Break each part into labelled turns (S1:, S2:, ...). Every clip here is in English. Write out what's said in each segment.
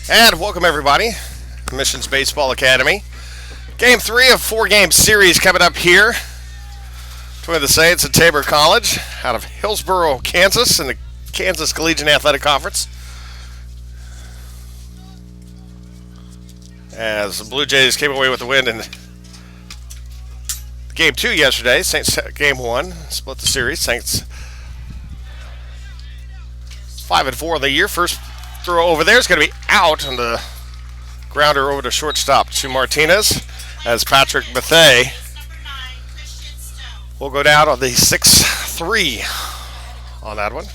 S1: And welcome everybody, Missions Baseball Academy. Game 3 of 4-game series coming up here between the Saints and Tabor College out of Hillsboro, Kansas in the Kansas Collegiate Athletic Conference. As the Blue Jays came away with the win in Game 2 yesterday, Saints Game 1 split the series. Saints 5-4 on the year. First throw over there is going to be out on the grounder over to shortstop to Martinez, as Patrick Bethea will go down on the 6-3 on that one.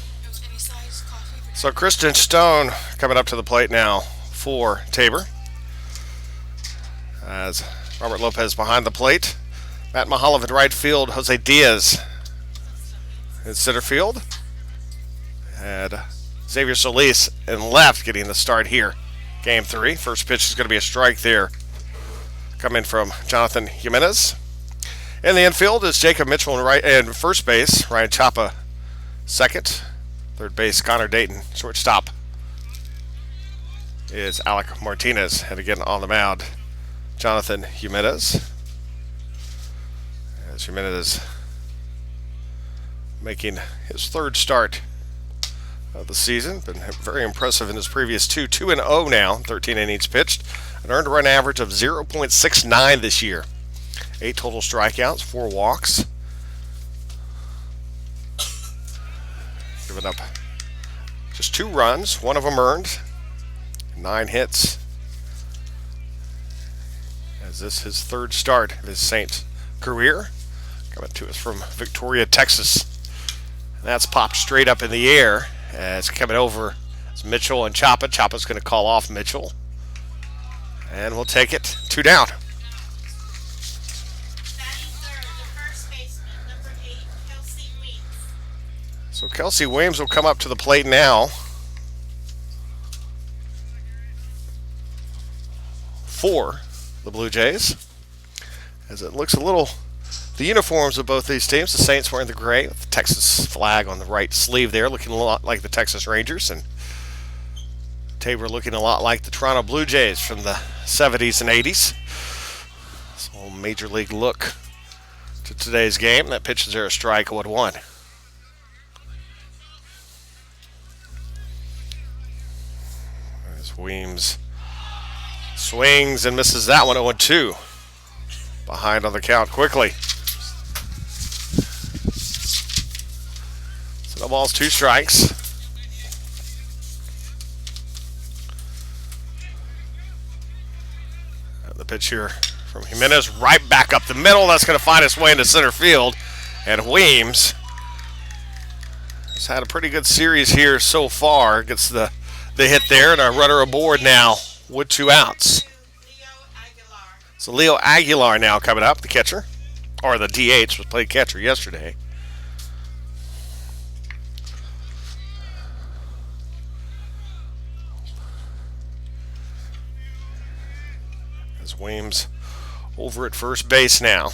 S1: So Christian Stone coming up to the plate now for Tabor, as Robert Lopez behind the plate. Matt Mahalev in right field, Jose Diaz in center field, and Xavier Solis in left getting the start here. Game 3. First pitch is going to be a strike there, coming from Jonathan Jimenez. In the infield is Jacob Mitchell in right and first base. Ryan Chapa second. Third base Connor Dayton. Shortstop is Alec Martinez. And again on the mound, Jonathan Jimenez. As Jimenez making his third start of the season. Been very impressive in his previous two. 2-0 now, 13 innings pitched. An earned run average of 0.69 this year. 8 total strikeouts, 4 walks. Giving up just 2 runs, 1 of them earned. 9 hits. As this is his third start of his Saints career. Coming to us from Victoria, Texas. And that's popped straight up in the air. It's coming over. It's Mitchell and Chapa. Chapa's going to call off Mitchell. And we'll take it. 2 down. So Kelsey Williams will come up to the plate now for the Blue Jays. As it looks a little, the uniforms of both these teams, the Saints wearing the gray with the Texas flag on the right sleeve there, looking a lot like the Texas Rangers, and Tabor looking a lot like the Toronto Blue Jays from the 70s and 80s. So a major league look to today's game. That pitch is there, a strike, 0-1. As Weems swings and misses that one, 0-2. Behind on the count quickly. So no balls, 2 strikes. And the pitch here from Jimenez right back up the middle. That's going to find its way into center field. And Weems has had a pretty good series here so far. Gets the hit there, and a runner aboard now with 2 outs. So Leo Aguilar now coming up, the catcher, or the DH, was played catcher yesterday. As Weems over at first base now.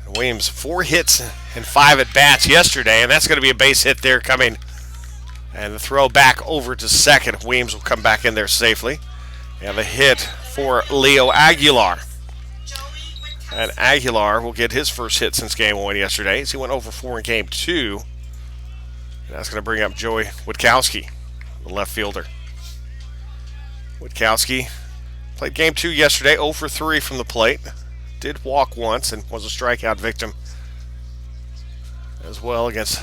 S1: And Weems 4 hits and 5 at bats yesterday, and that's going to be a base hit there coming. And the throw back over to second. Weems will come back in there safely. And the hit for Leo Aguilar. And Aguilar will get his first hit since game 1 yesterday, as he went over 4 in game 2. And that's going to bring up Joey Witkowski, the left fielder. Witkowski played game 2 yesterday, 0 for 3 from the plate. Did walk once and was a strikeout victim as well against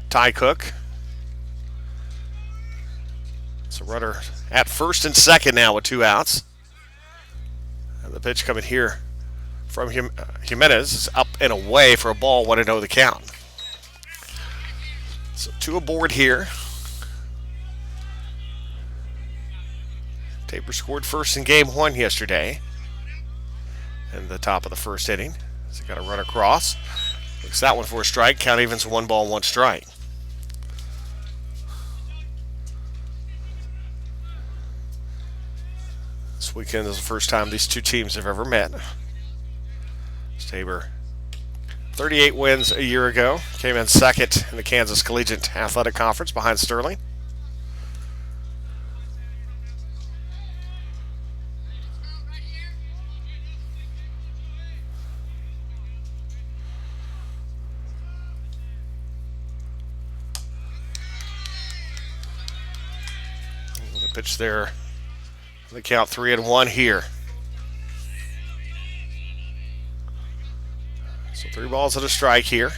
S1: Ty Cook. So runner at first and second now with 2 outs. And the pitch coming here from Jimenez is up and away for a ball, 1-0 the count. So 2 aboard here. Tabor scored first in game 1 yesterday. In the top of the first inning. So got a run across. Looks that one for a strike. Count evens 1 ball, 1 strike. This weekend is the first time these 2 teams have ever met. Tabor 38 wins a year ago. Came in second in the Kansas Collegiate Athletic Conference behind Sterling. Pitch there. The count 3-1 here. So 3 balls and a strike here.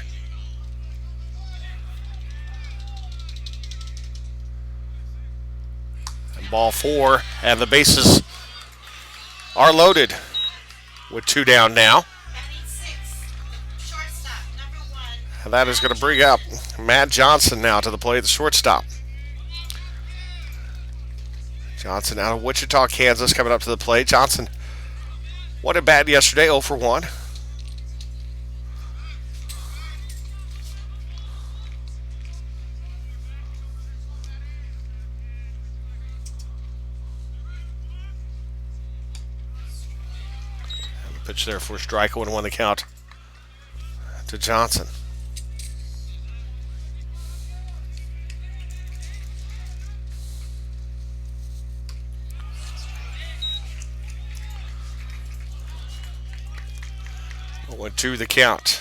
S1: And ball 4, and the bases are loaded with 2 down now. And that is going to bring up Matt Johnson now to the plate, the shortstop. Johnson out of Wichita, Kansas, coming up to the plate. Johnson, what a bat yesterday, 0 for 1. And the pitch there for a strike, 0-1 the count to Johnson. Went 2 the count.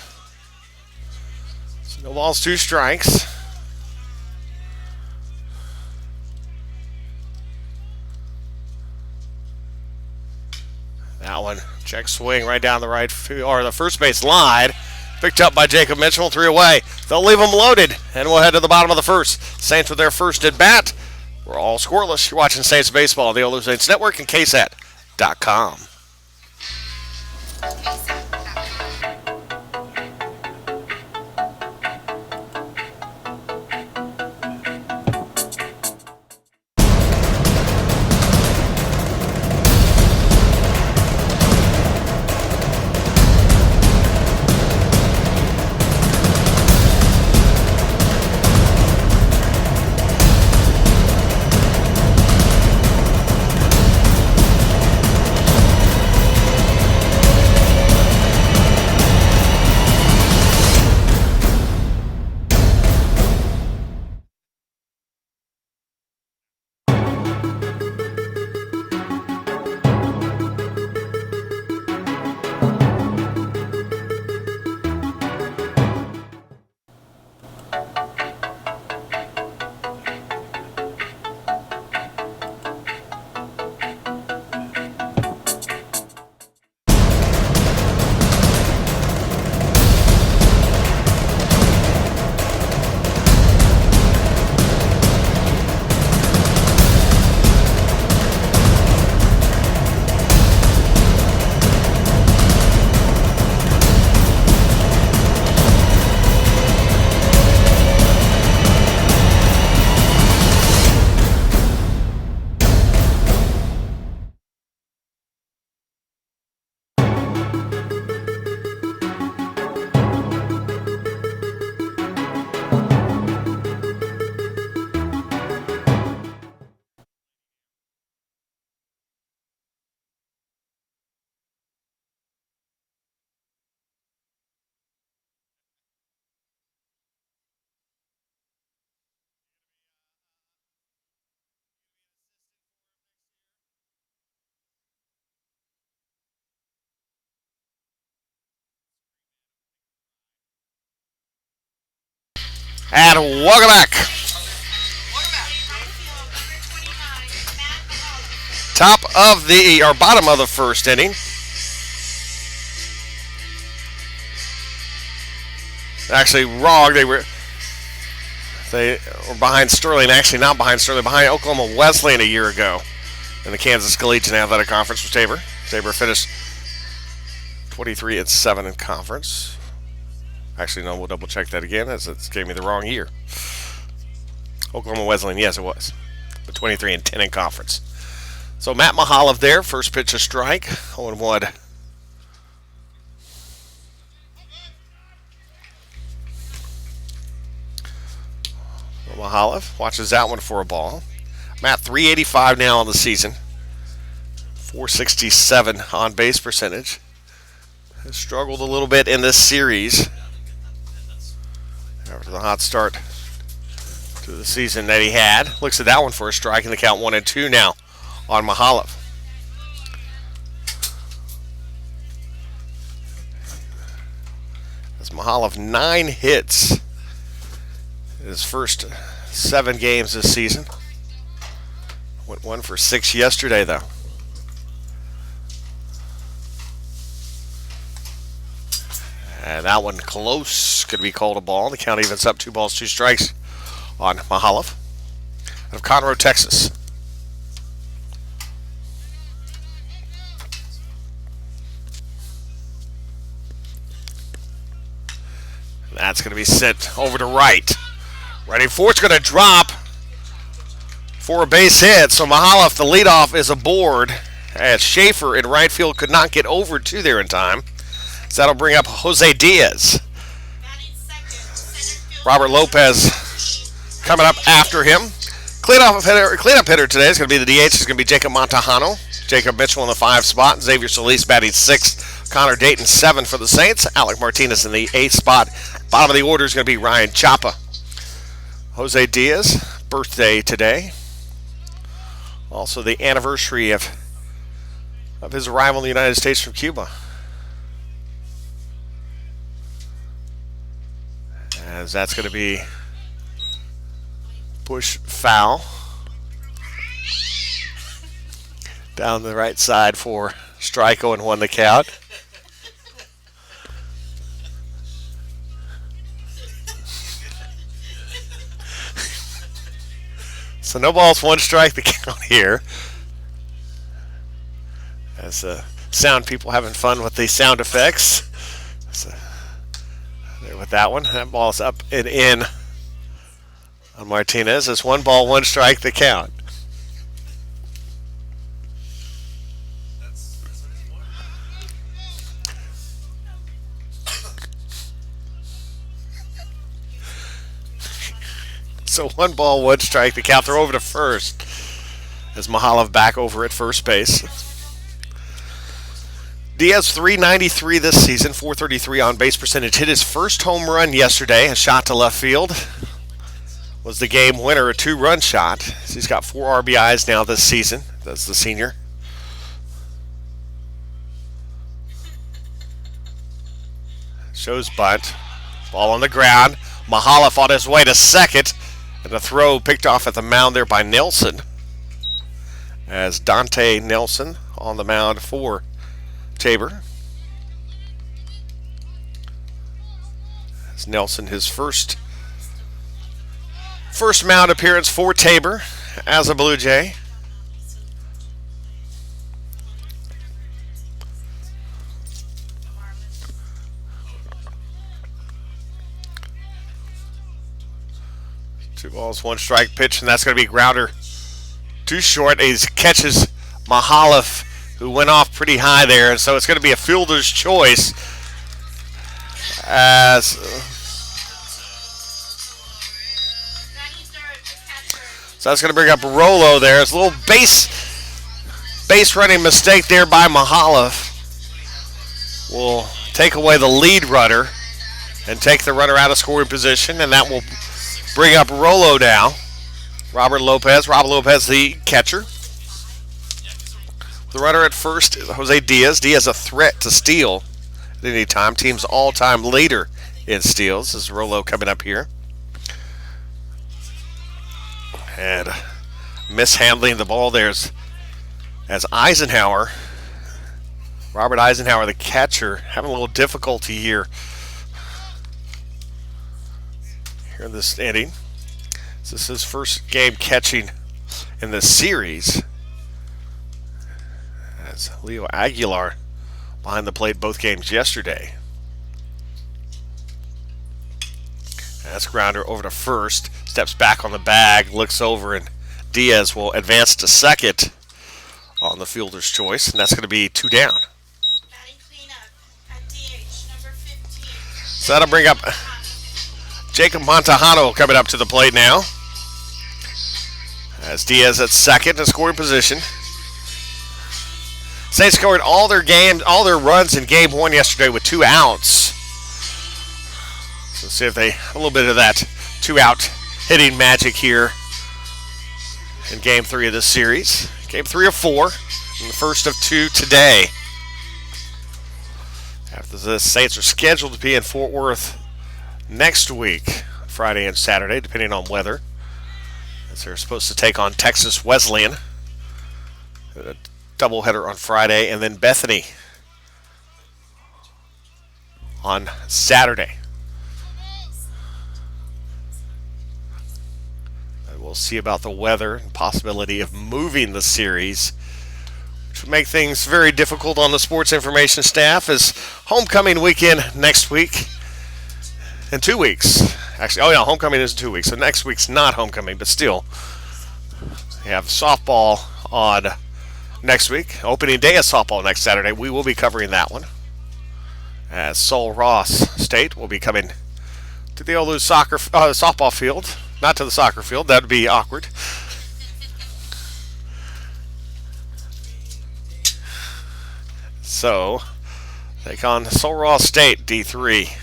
S1: So no balls, 2 strikes. That one, check swing right down the right field, or the first base line. Picked up by Jacob Mitchell, 3 away. They'll leave them loaded, and we'll head to the bottom of the first. Saints with their first at bat. We're all scoreless. You're watching Saints Baseball on the OLLU Saints Network and KSAT.com. And welcome back. Top of the, or bottom of the first inning. Actually, wrong. They were behind Sterling. Actually, not behind Sterling. Behind Oklahoma Wesleyan a year ago in the Kansas Collegiate Athletic Conference with Tabor. Tabor finished 23-7 in conference. Actually, no, we'll double check that again as it gave me the wrong year. Oklahoma Wesleyan, yes, it was. But 23-10 in conference. So Matt Mahalev there, first pitch a strike, 0-1. Mahalev watches that one for a ball. Matt 385 now on the season. 467 on base percentage. Has struggled a little bit in this series after the hot start to the season that he had. Looks at that one for a strike, and the count 1-2 now on Mahalev. As Mahalev 9 hits in his first 7 games this season. Went 1 for 6 yesterday, though. And that one close. Could be called a ball. The count evens up 2 balls, 2 strikes on Mahalev out of Conroe, Texas. That's going to be sent over to right. Ready for it's going to drop for a base hit. So Mahalev, the leadoff, is aboard as Schaefer in right field could not get over to there in time. So that'll bring up Jose Diaz. Robert Lopez coming up after him. Cleanup hitter today is going to be the DH. It's going to be Jacob Montejano. Jacob Mitchell in the 5 spot. Xavier Solis batting 6th. Connor Dayton 7 for the Saints. Alec Martinez in the 8th spot. Bottom of the order is going to be Ryan Chapa. Jose Diaz, birthday today. Also the anniversary of his arrival in the United States from Cuba. As that's going to be push foul. Down the right side for strike 0-1 the count. So no balls, 1 strike the count here. As sound people having fun with the sound effects. So there with that one. That ball's up and in on Martinez. It's 1 ball, 1 strike the count. So 1 ball, 1 strike. The count. They're over to first as Mahalev back over at first base. Diaz 393 this season, 433 on base percentage. Hit his first home run yesterday. A shot to left field was the game winner, a 2-run shot. So he's got 4 RBIs now this season. That's the senior. Shows bunt. Ball on the ground. Mahalev on his way to second. And the throw picked off at the mound there by Nelson. As Dante Nelson on the mound for Tabor. As Nelson, his first mound appearance for Tabor as a Blue Jay. Two balls, 1 strike pitch, and that's going to be grounder too short. He catches Mahalev, who went off pretty high there, and so it's going to be a fielder's choice. As so that's going to bring up Rolo there. It's a little base running mistake there by Mahalev. Will take away the lead runner and take the runner out of scoring position, and that will bring up Rolo now. Robert Lopez, the catcher. The runner at first is Jose Diaz. Diaz a threat to steal at any time. Team's all-time leader in steals. This is Rolo coming up here. And mishandling the ball there's as Eisenhower. Robert Eisenhower, the catcher, having a little difficulty here in this inning. This is his first game catching in this series. As Leo Aguilar behind the plate both games yesterday. That's grounder over to first. Steps back on the bag, looks over, and Diaz will advance to second on the fielder's choice, and that's going to be 2 down. So that'll bring up Jacob Montejano coming up to the plate now. As Diaz at second in scoring position. Saints scored all their runs in game 1 yesterday with 2 outs. So see if they a little bit of that 2-out hitting magic here in game 3 of this series. Game 3 of 4, and the first of 2 today. After the Saints are scheduled to be in Fort Worth next week, Friday and Saturday, depending on weather, as they're supposed to take on Texas Wesleyan. A doubleheader on Friday, and then Bethany on Saturday. And we'll see about the weather and possibility of moving the series, which would make things very difficult on the sports information staff, as homecoming weekend next week. In 2 weeks. Actually, oh yeah, homecoming is in 2 weeks. So next week's not homecoming, but still. We have softball on next week. Opening day of softball next Saturday. We will be covering that one. As Sul Ross State will be coming to the OLLU softball field. Not to the soccer field. That would be awkward. So, take on Sul Ross State, D3.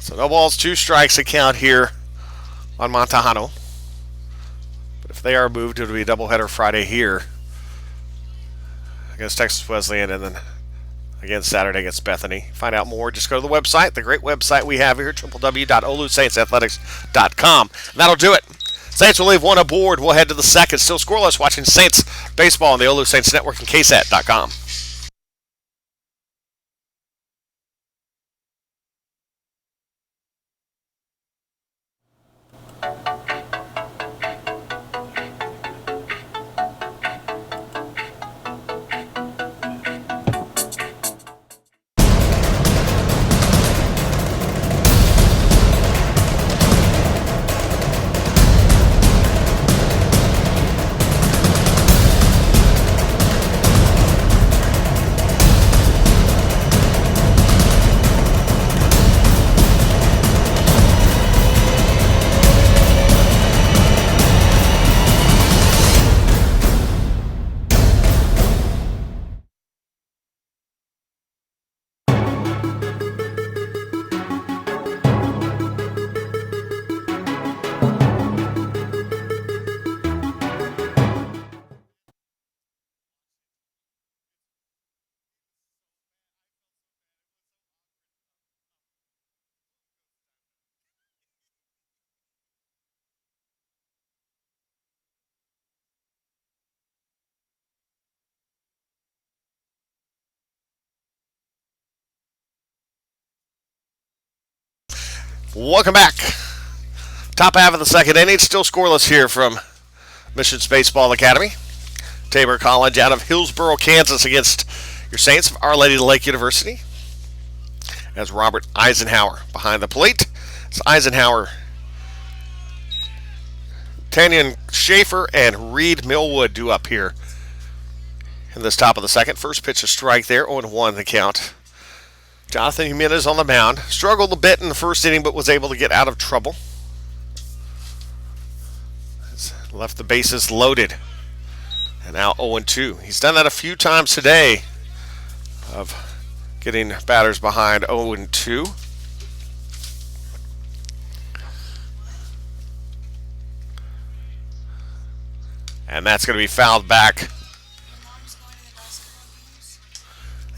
S1: So no balls, 2 strikes account here on Montejano. But if they are moved, it'll be a doubleheader Friday here against Texas Wesleyan, and then again Saturday against Bethany. Find out more, just go to the website, the great website we have here, www.ollusaintsathletics.com. And that'll do it. Saints will leave one aboard. We'll head to the second. Still scoreless, watching Saints baseball on the OLLU Saints Network and KSAT.com. Welcome back. Top half of the second inning, still scoreless here from Missions Baseball Academy. Tabor College out of Hillsboro, Kansas against your Saints of Our Lady of the Lake University. As Robert Eisenhower behind the plate. It's Eisenhower, Tanyan Schaefer, and Reed Millwood due up here in this top of the second. First pitch a strike there, 0-1 the count. Jonathan Jimenez on the mound. Struggled a bit in the first inning, but was able to get out of trouble. Left the bases loaded. And now 0-2. He's done that a few times today, of getting batters behind 0-2. And that's going to be fouled back.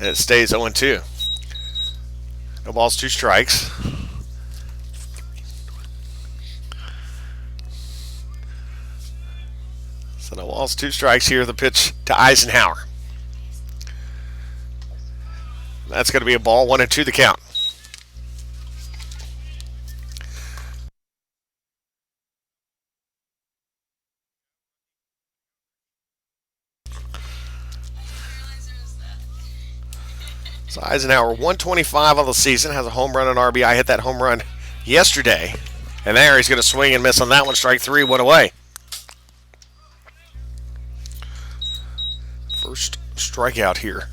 S1: And it stays 0-2. No balls, 2 strikes. So no balls, 2 strikes here. The pitch to Eisenhower. That's going to be a ball, 1-2 the count. So Eisenhower, 125 on the season, has a home run and RBI. Hit that home run yesterday. And there he's going to swing and miss on that one. Strike 3, 1 away. First strikeout here.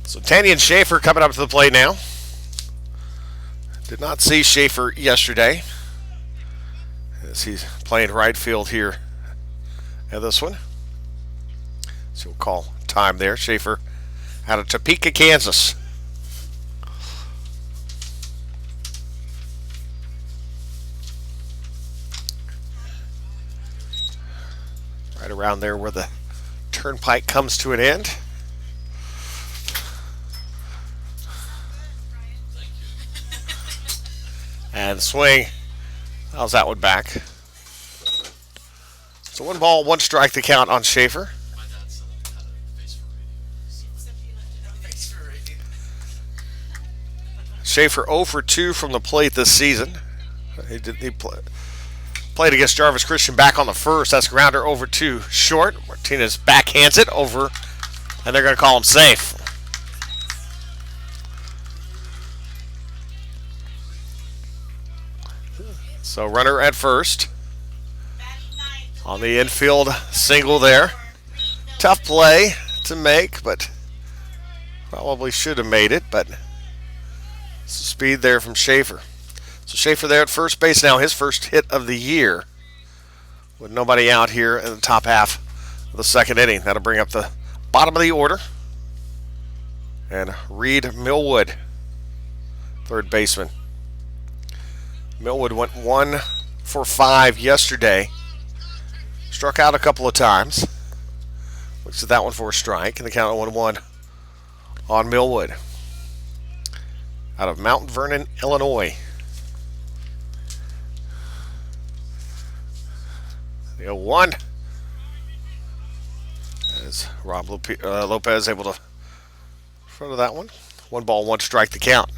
S1: So Tanyan Schaefer coming up to the plate now. Did not see Schaefer yesterday, as he's playing right field here at this one. So we'll call time there. Schaefer out of Topeka, Kansas. Right around there where the turnpike comes to an end. And swing. How's that one back? So 1 ball, 1 strike to count on Schaefer. Schaefer 0 for 2 from the plate this season. He played against Jarvis Christian back on the first. That's grounder over 2 short. Martinez backhands it over, and they're going to call him safe. So runner at first. On the infield single there. Tough play to make, but probably should have made it, but speed there from Schaefer. So Schaefer there at first base now, his first hit of the year with nobody out here in the top half of the second inning. That'll bring up the bottom of the order. And Reed Millwood, third baseman. Millwood went 1 for 5 yesterday. Struck out a couple of times. Looks at that one for a strike, and the count of 1-1 on Millwood. Out of Mount Vernon, Illinois. The 0-1. As Rob Lopez able to in front of that one. 1 ball, 1 strike to count.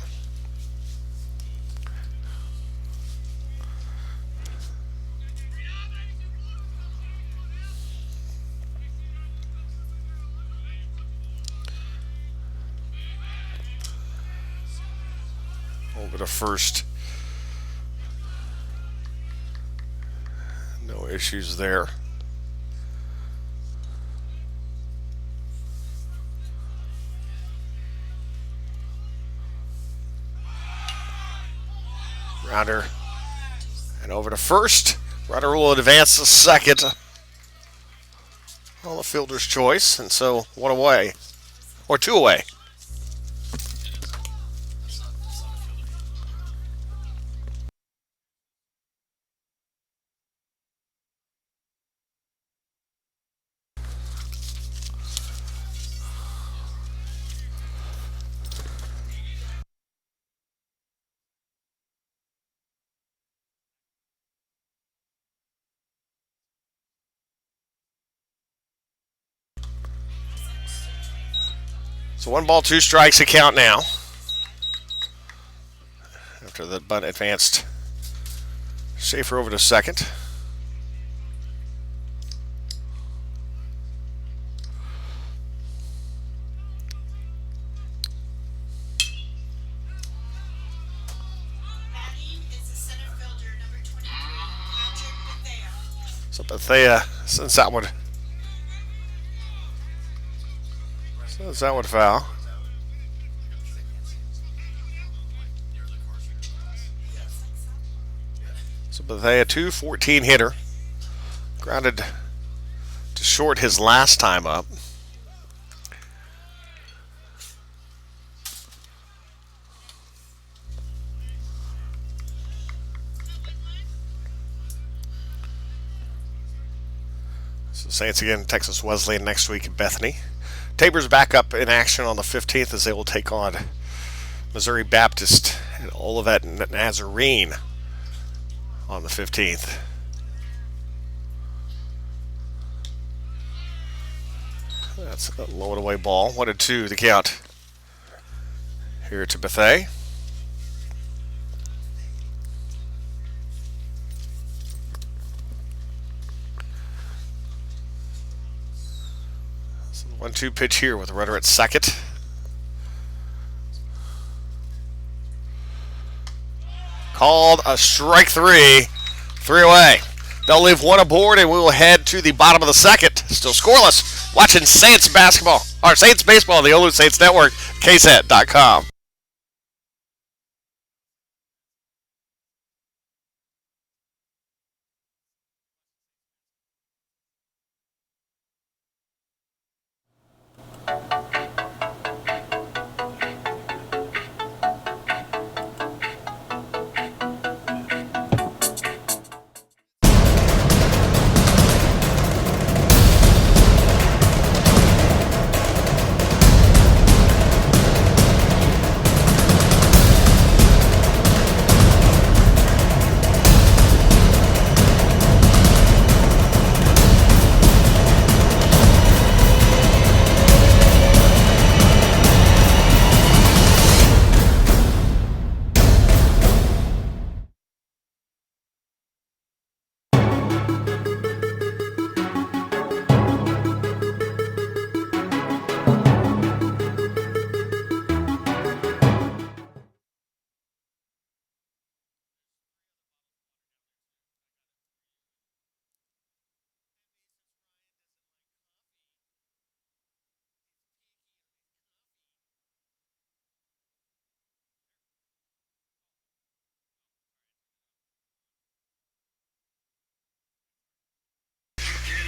S1: Over to first. No issues there. Rounder. And over to first. Runner will advance to second. On the fielder's choice. And so 1 away. Or 2 away. So 1 ball, 2 strikes to count now. After the bunt advanced. Schaefer over to second. So Bethea, since that would foul. So Bethea, 214 hitter. Grounded to short his last time up. So Saints again, Texas Wesleyan next week at Bethany. Tabor's back up in action on the 15th as they will take on Missouri Baptist and Olivet Nazarene on the 15th. That's a low and away ball. 1-2 the count here to Bethea. So the 1-2 pitch here with the runner at second. Called a strike 3. 3 away. They'll leave 1 aboard, and we will head to the bottom of the second. Still scoreless. Watching Saints basketball, or Saints baseball on the OLLU Saints Network, KSAT.com.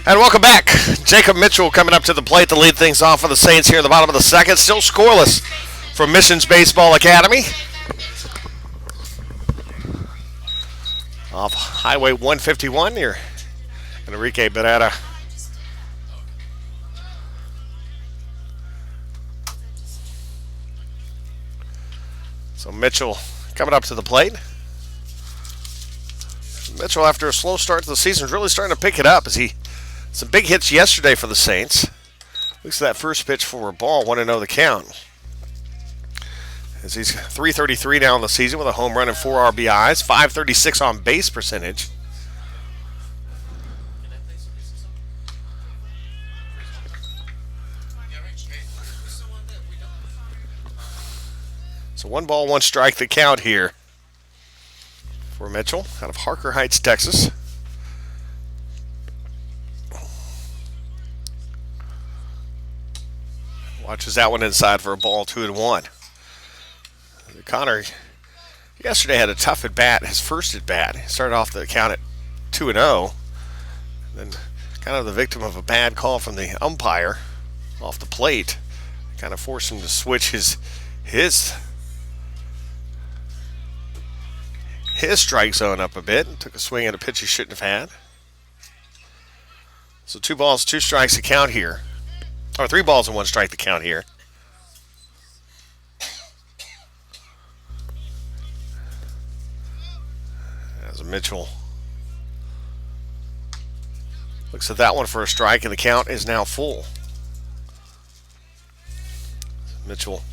S1: And welcome back. Jacob Mitchell coming up to the plate to lead things off for the Saints here in the bottom of the second. Still scoreless from Missions Baseball Academy. Off Highway 151 near Enrique Beretta. So Mitchell coming up to the plate. Mitchell, after a slow start to the season, is really starting to pick it up as he some big hits yesterday for the Saints. Looks at that first pitch for a ball, 1-0 the count. As he's 333 now in the season with a home run and 4 RBIs, 536 on base percentage. So 1 ball, 1 strike the count here for Mitchell out of Harker Heights, Texas. Watches that one inside for a ball, 2-1. Connor yesterday had a tough at bat, his first at bat. He started off the count at 2-0. Then kind of the victim of a bad call from the umpire off the plate. Kind of forced him to switch his strike zone up a bit and took a swing at a pitch he shouldn't have had. So 2 balls, 2 strikes to count here. Or 3 balls and 1 strike to count here. As Mitchell looks at that one for a strike, and the count is now full. Mitchell,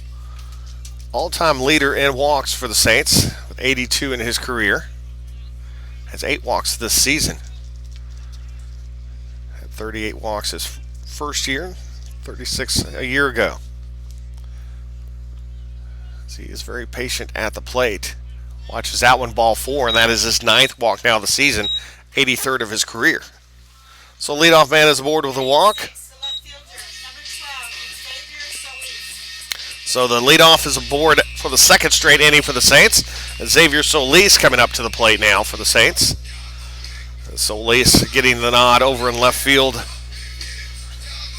S1: all-time leader in walks for the Saints with 82 in his career. Has 8 walks this season. Had 38 walks his first year, 36 a year ago. So he is very patient at the plate. Watches that one, ball 4, and that is his 9th walk now of the season, 83rd of his career. So leadoff man is aboard with a walk. So the leadoff is aboard for the 2nd straight inning for the Saints. And Xavier Solis coming up to the plate now for the Saints. Solis getting the nod over in left field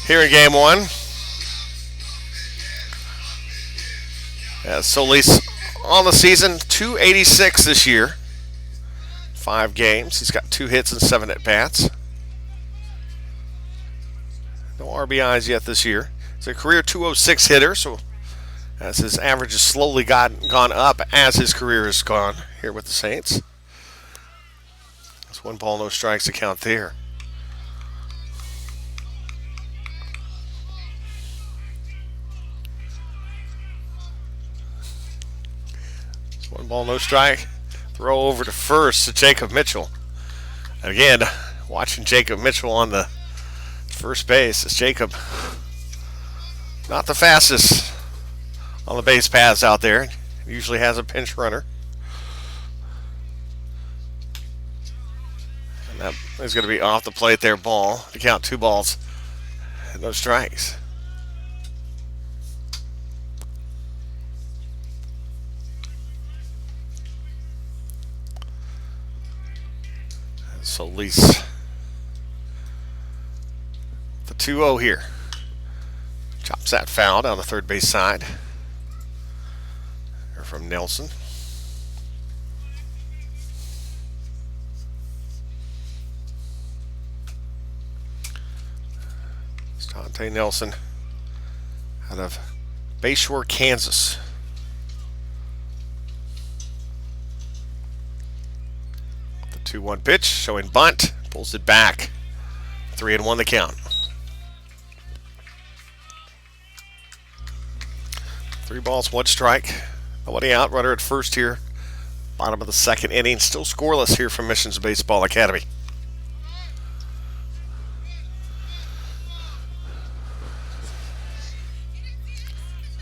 S1: here in game 1. As Solis on the season, 286 this year. 5 games. He's got 2 hits and 7 at-bats. No RBIs yet this year. He's a career 206 hitter, so as his average has slowly gone up as his career has gone here with the Saints. That's 1 ball, no strikes to count there. It's 1 ball, no strike. Throw over to first to Jacob Mitchell. Again, watching Jacob Mitchell on the first base. It's Jacob, not the fastest on the base paths out there. He usually has a pinch runner. And that is going to be off the plate there, ball. To count 2 balls and no strikes. Solis. The 2-0 here. Chops that foul down the third base side. Here from Nelson. Stante Nelson out of Bayshore, Kansas. The 2-1 pitch, showing bunt, pulls it back. 3-1 the count. 3 balls, 1 strike. Nobody out. Runner at first here. Bottom of the 2nd inning. Still scoreless here from Missions Baseball Academy.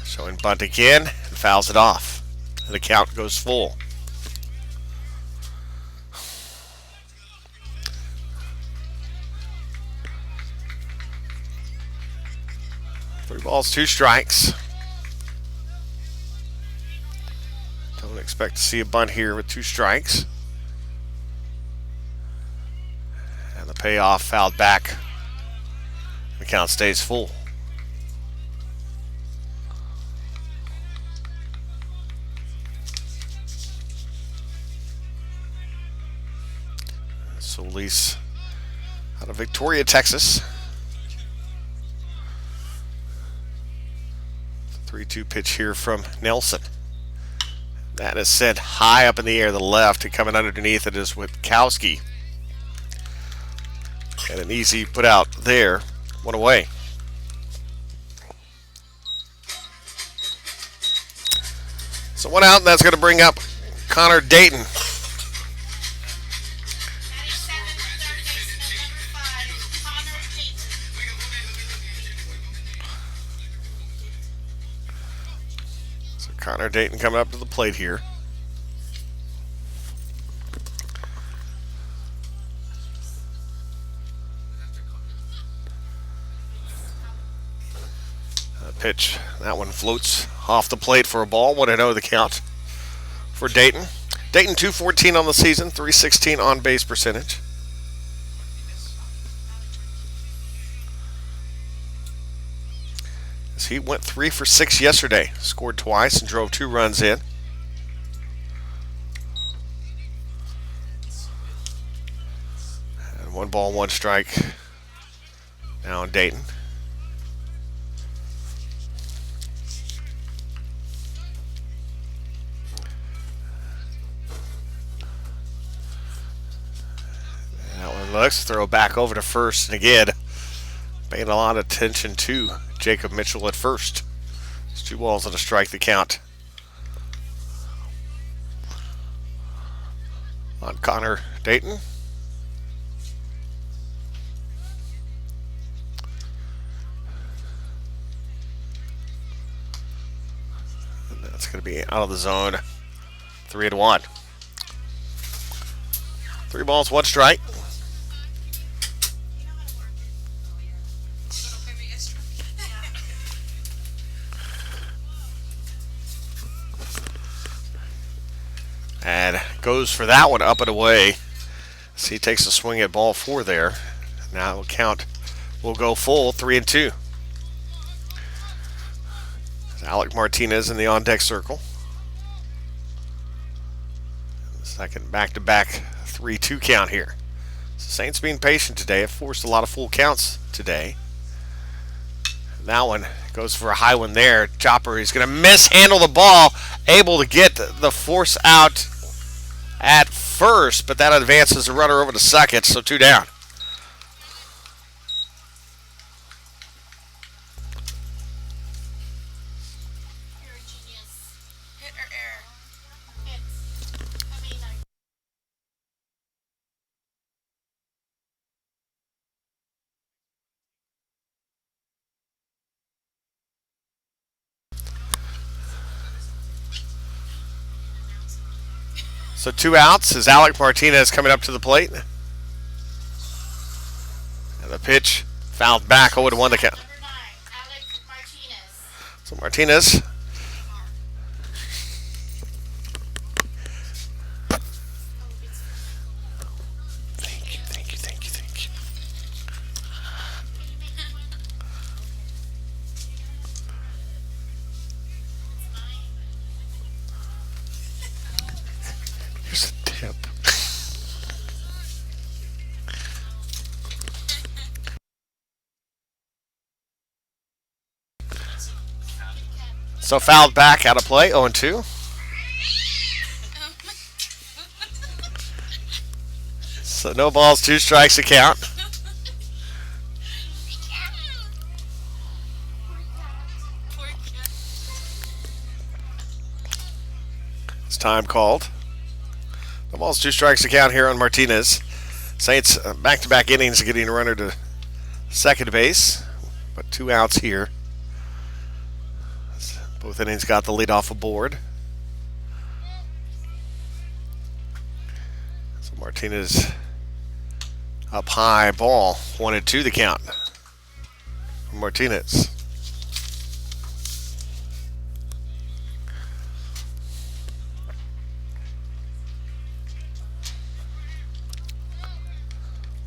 S1: Showing bunt again and fouls it off. And the count goes full. Three balls, 2 strikes. Don't expect to see a bunt here with 2 strikes. And the payoff fouled back count stays full. Solis out of Victoria, Texas. 3-2 pitch here from Nelson. That is sent high up in the air to the left, and coming underneath it is Witkowski. And an easy put out there. One away. So one out, and that's going to bring up Connor Dayton. So Connor Dayton coming up to the plate here. Pitch. That one floats off the plate for a ball. 1-0 the count for Dayton. Dayton 214 on the season, 316 on base percentage. As he went 3 for 6 yesterday, scored twice and drove 2 runs in. And 1 ball, 1 strike now in Dayton. Looks throw back over to first, and again paying a lot of attention to Jacob Mitchell at first. It's 2 balls and a strike the count on Connor Dayton. And that's going to be out of the zone. 3-1. 3 balls, 1 strike. And goes for that one up and away. So he takes a swing at ball 4 there. Now the count will go full, 3-2. Alec Martinez in the on-deck circle. Second back-to-back 3-2 count here. So Saints being patient today. Have forced a lot of full counts today. That one goes for a high one there. Chopper is going to mishandle the ball. Able to get the force out at first, but that advances the runner over to second, so 2 down. So 2 outs as Alec Martinez coming up to the plate. And the pitch fouled back, 0-1 the count. So Martinez. Thank you. Here's a tip. So fouled back, out of play, 0-2. So no balls, 2 strikes to count. It's time called. No balls, 2 strikes to count here on Martinez. Saints back-to-back innings getting a runner to second base, but 2 outs here. Both innings got the lead off a board. So Martinez up high, ball, 1-2 the count. Martinez.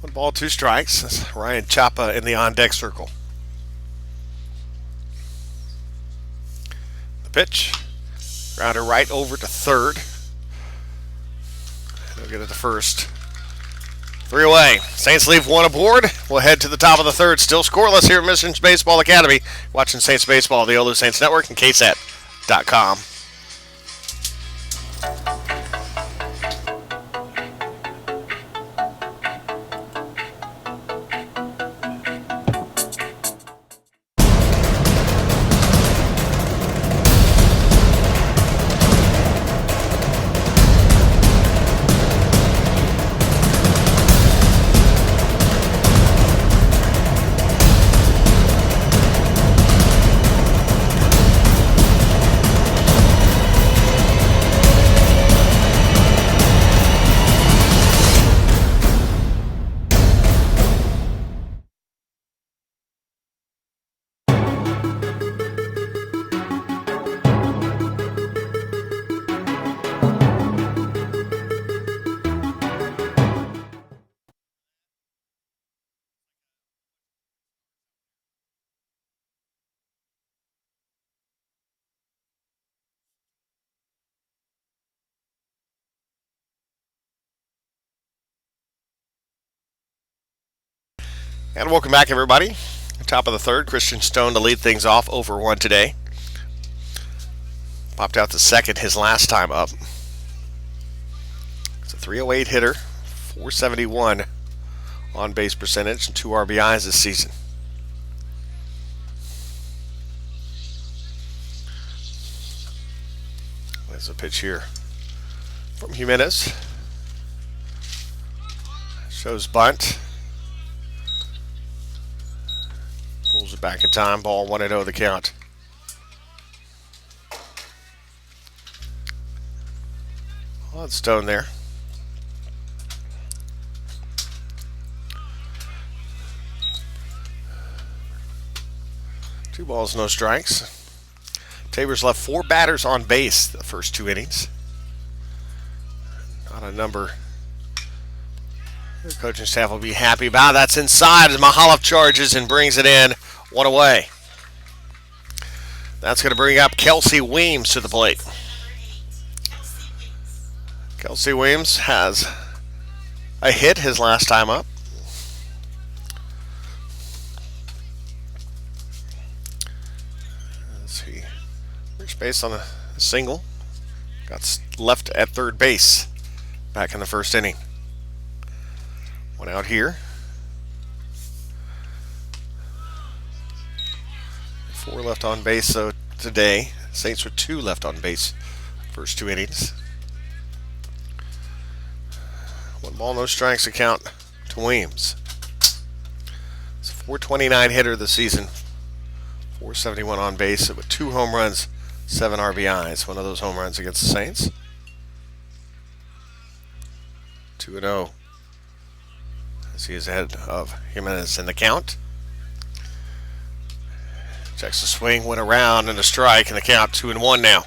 S1: One ball, 2 strikes. That's Ryan Chapa in the on-deck circle. pitch. Grounder right over to third. They'll get it to first. 3 away. Saints leave 1 aboard. We'll head to the top of the third. Still scoreless here at Missions Baseball Academy. Watching Saints Baseball, the OLLU Saints Network, and KSAT.com. And welcome back, everybody. Top of the third, Christian Stone to lead things off over 1 today. Popped out the second his last time up. It's a 308 hitter, 471 on base percentage, and 2 RBIs this season. There's a pitch here from Jimenez. Shows bunt. Pulls it back in time. Ball 1-0 the count. Well, it's Stone there. Two balls, no strikes. Tabor's left 4 batters on base the first 2 innings. Not a number the coaching staff will be happy about. That's inside as Mahalov charges and brings it in 1 away. That's going to bring up Kelsey Weems to the plate. Kelsey Weems has a hit his last time up. Let's see. Reached base on a single. Got left at third base back in the first inning. 1 out here. 4 left on base so today. Saints with 2 left on base first 2 innings. 1 ball, no strikes account to Weems. It's a 429 hitter this season. 471 on base with 2 home runs, 7 RBIs. One of those home runs against the Saints. 2-0. As he is ahead of Jimenez in the count. Checks the swing, went around and a strike, and the count 2-1 now.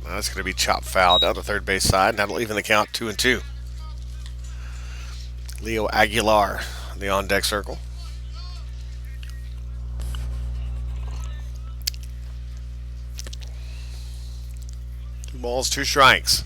S1: Now it's going to be chopped foul down the third base side. That'll even the count 2-2. Leo Aguilar, the on-deck circle. Two balls, 2 strikes.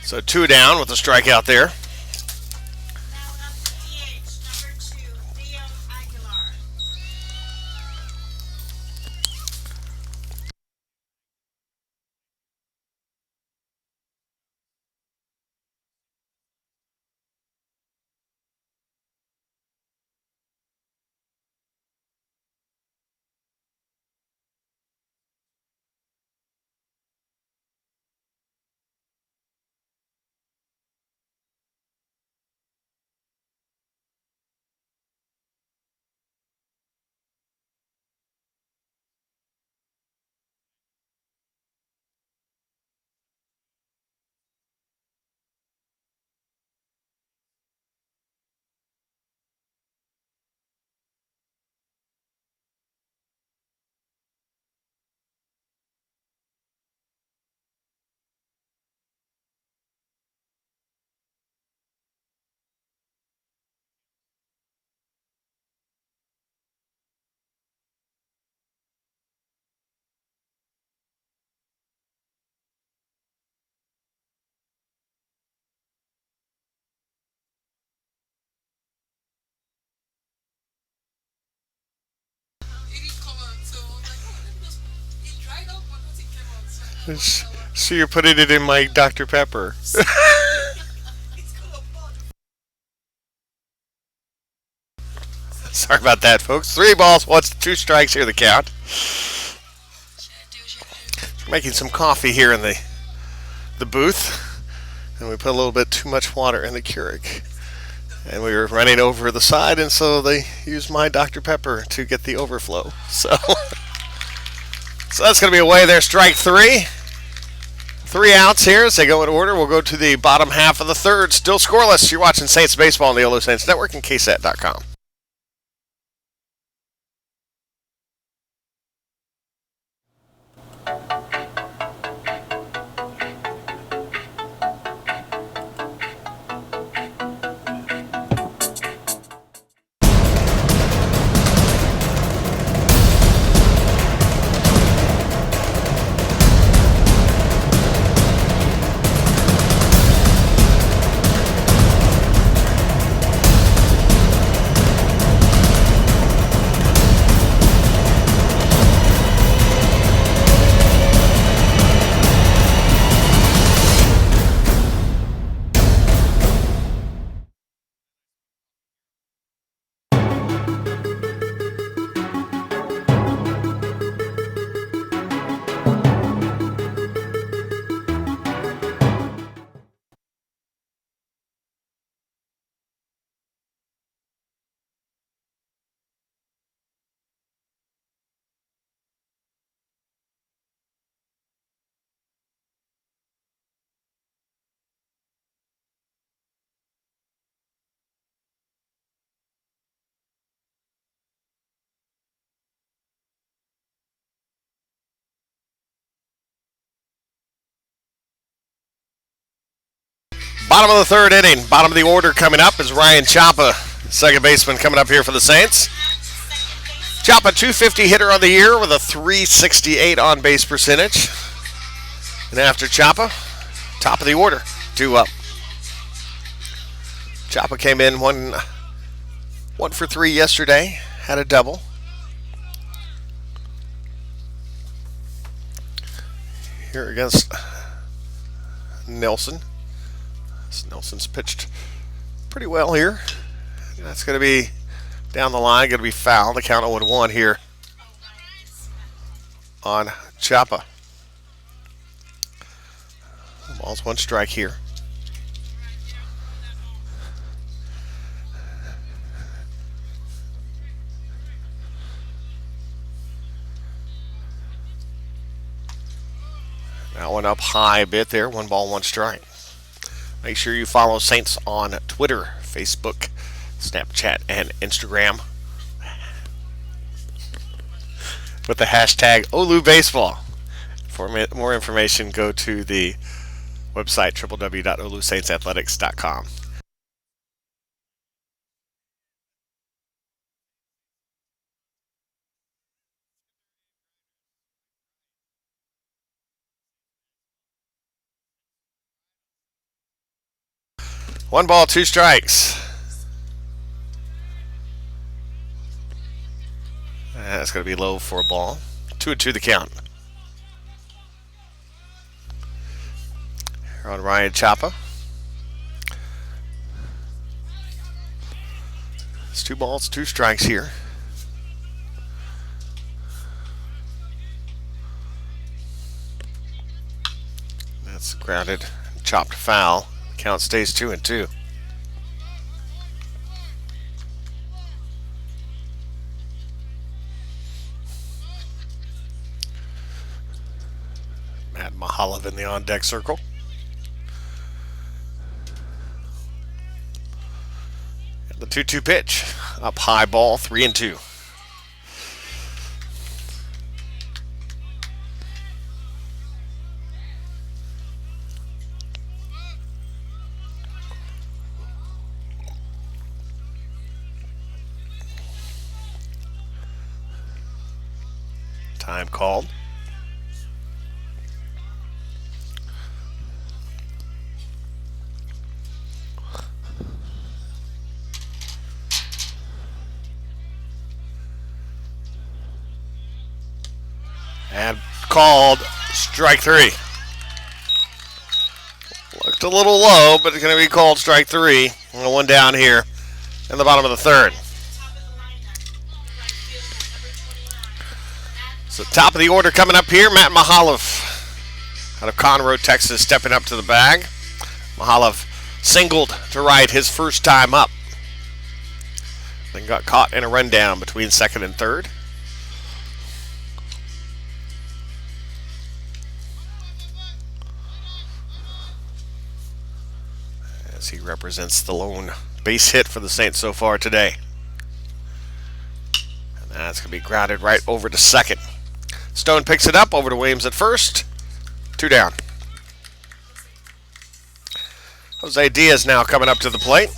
S1: So 2 down with a strikeout there. So you're putting it in my Dr. Pepper. Sorry about that, folks. 3 balls, 2 strikes here, the count. We're making some coffee here in the booth, and we put a little bit too much water in the Keurig. And we were running over the side, and so they used my Dr. Pepper to get the overflow. So that's going to be away there, strike 3. 3 outs here as they go in order. We'll go to the bottom half of the third. Still scoreless. You're watching Saints Baseball on the OLLU Saints Network and KSAT.com. Bottom of the third inning. Bottom of the order coming up is Ryan Chapa, second baseman, coming up here for the Saints. Chapa, 250 hitter on the year with a 368 on base percentage. And after Chapa, top of the order, 2 up. Chapa came in one for 3 yesterday, had a double. Here against Nelson. Nelson's pitched pretty well here. That's going to be down the line, going to be foul. The count 0-1 here on Chapa. Ball's 1 strike here. That one up high a bit there. 1 ball, 1 strike. Make sure you follow Saints on Twitter, Facebook, Snapchat, and Instagram with the hashtag OLLU Baseball. For more information, go to the website www.ollusaintsathletics.com. One ball, 2 strikes. That's going to be low for a ball. 2-2 the count. Here on Ryan Chapa. It's 2 balls, 2 strikes here. That's grounded, chopped foul. Count stays 2-2. Matt Mahalov in the on-deck circle. And the 2-2 pitch. Up high ball, 3-2. Time called. And called Strike three. Looked a little low, but it's going to be called strike three. And one down here in the bottom of the third. So top of the order coming up here, Matt Mahalov out of Conroe, Texas, stepping up to the bag. Mahalov singled to right his first time up. Then got caught in a rundown between second and third. As he represents the lone base hit for the Saints so far today. And that's going to be grounded right over to second. Stone picks it up over to Williams at first. 2 down. Jose Diaz now coming up to the plate.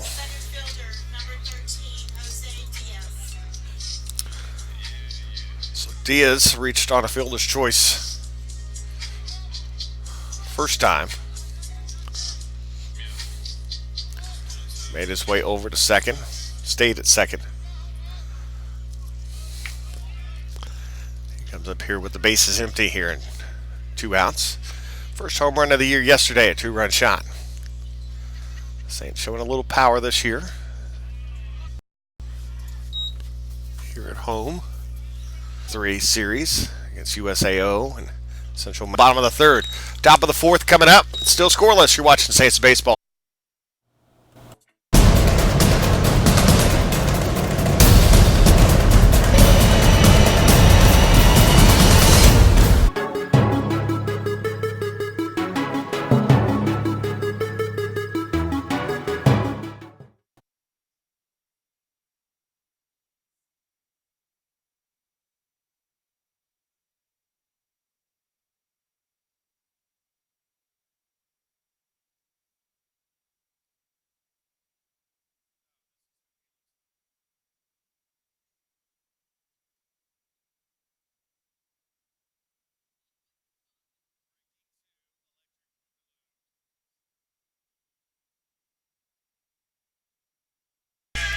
S1: So Diaz reached on a fielder's choice first time. Made his way over to second. Stayed at second. He comes up here with the bases empty here and 2 outs. First home run of the year yesterday, a 2-run shot. Saints showing a little power this year. Here at home. 3 series against USAO and Central. Bottom of the third. Top of the fourth coming up. Still scoreless. You're watching Saints baseball.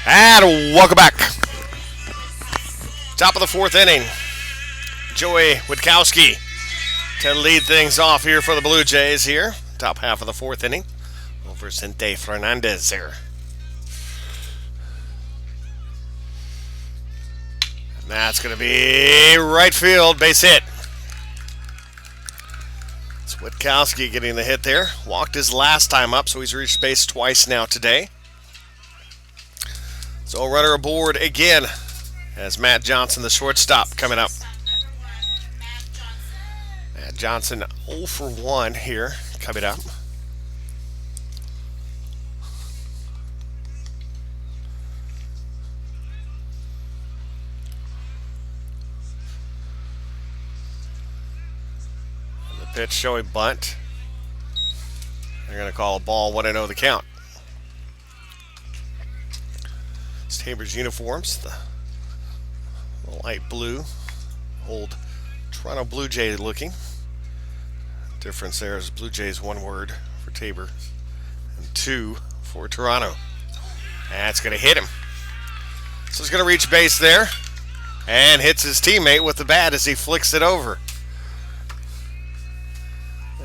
S1: And welcome back. Top of the fourth inning. Joey Witkowski to lead things off here for the Blue Jays here. Top half of the fourth inning. Over Vicente Fernandez here. And that's going to be right field, base hit. It's Witkowski getting the hit there. Walked his last time up, so he's reached base twice now today. So runner aboard again as Matt Johnson, the shortstop, coming up. Matt Johnson 0 for 1 here coming up. And the pitch showing bunt. They're going to call a ball, 1-0 the count. Tabor's uniforms, the light blue, old Toronto Blue Jay looking. Difference there is Blue Jays 1 word for Tabor and 2 for Toronto. That's going to hit him. So he's going to reach base there and hits his teammate with the bat as he flicks it over.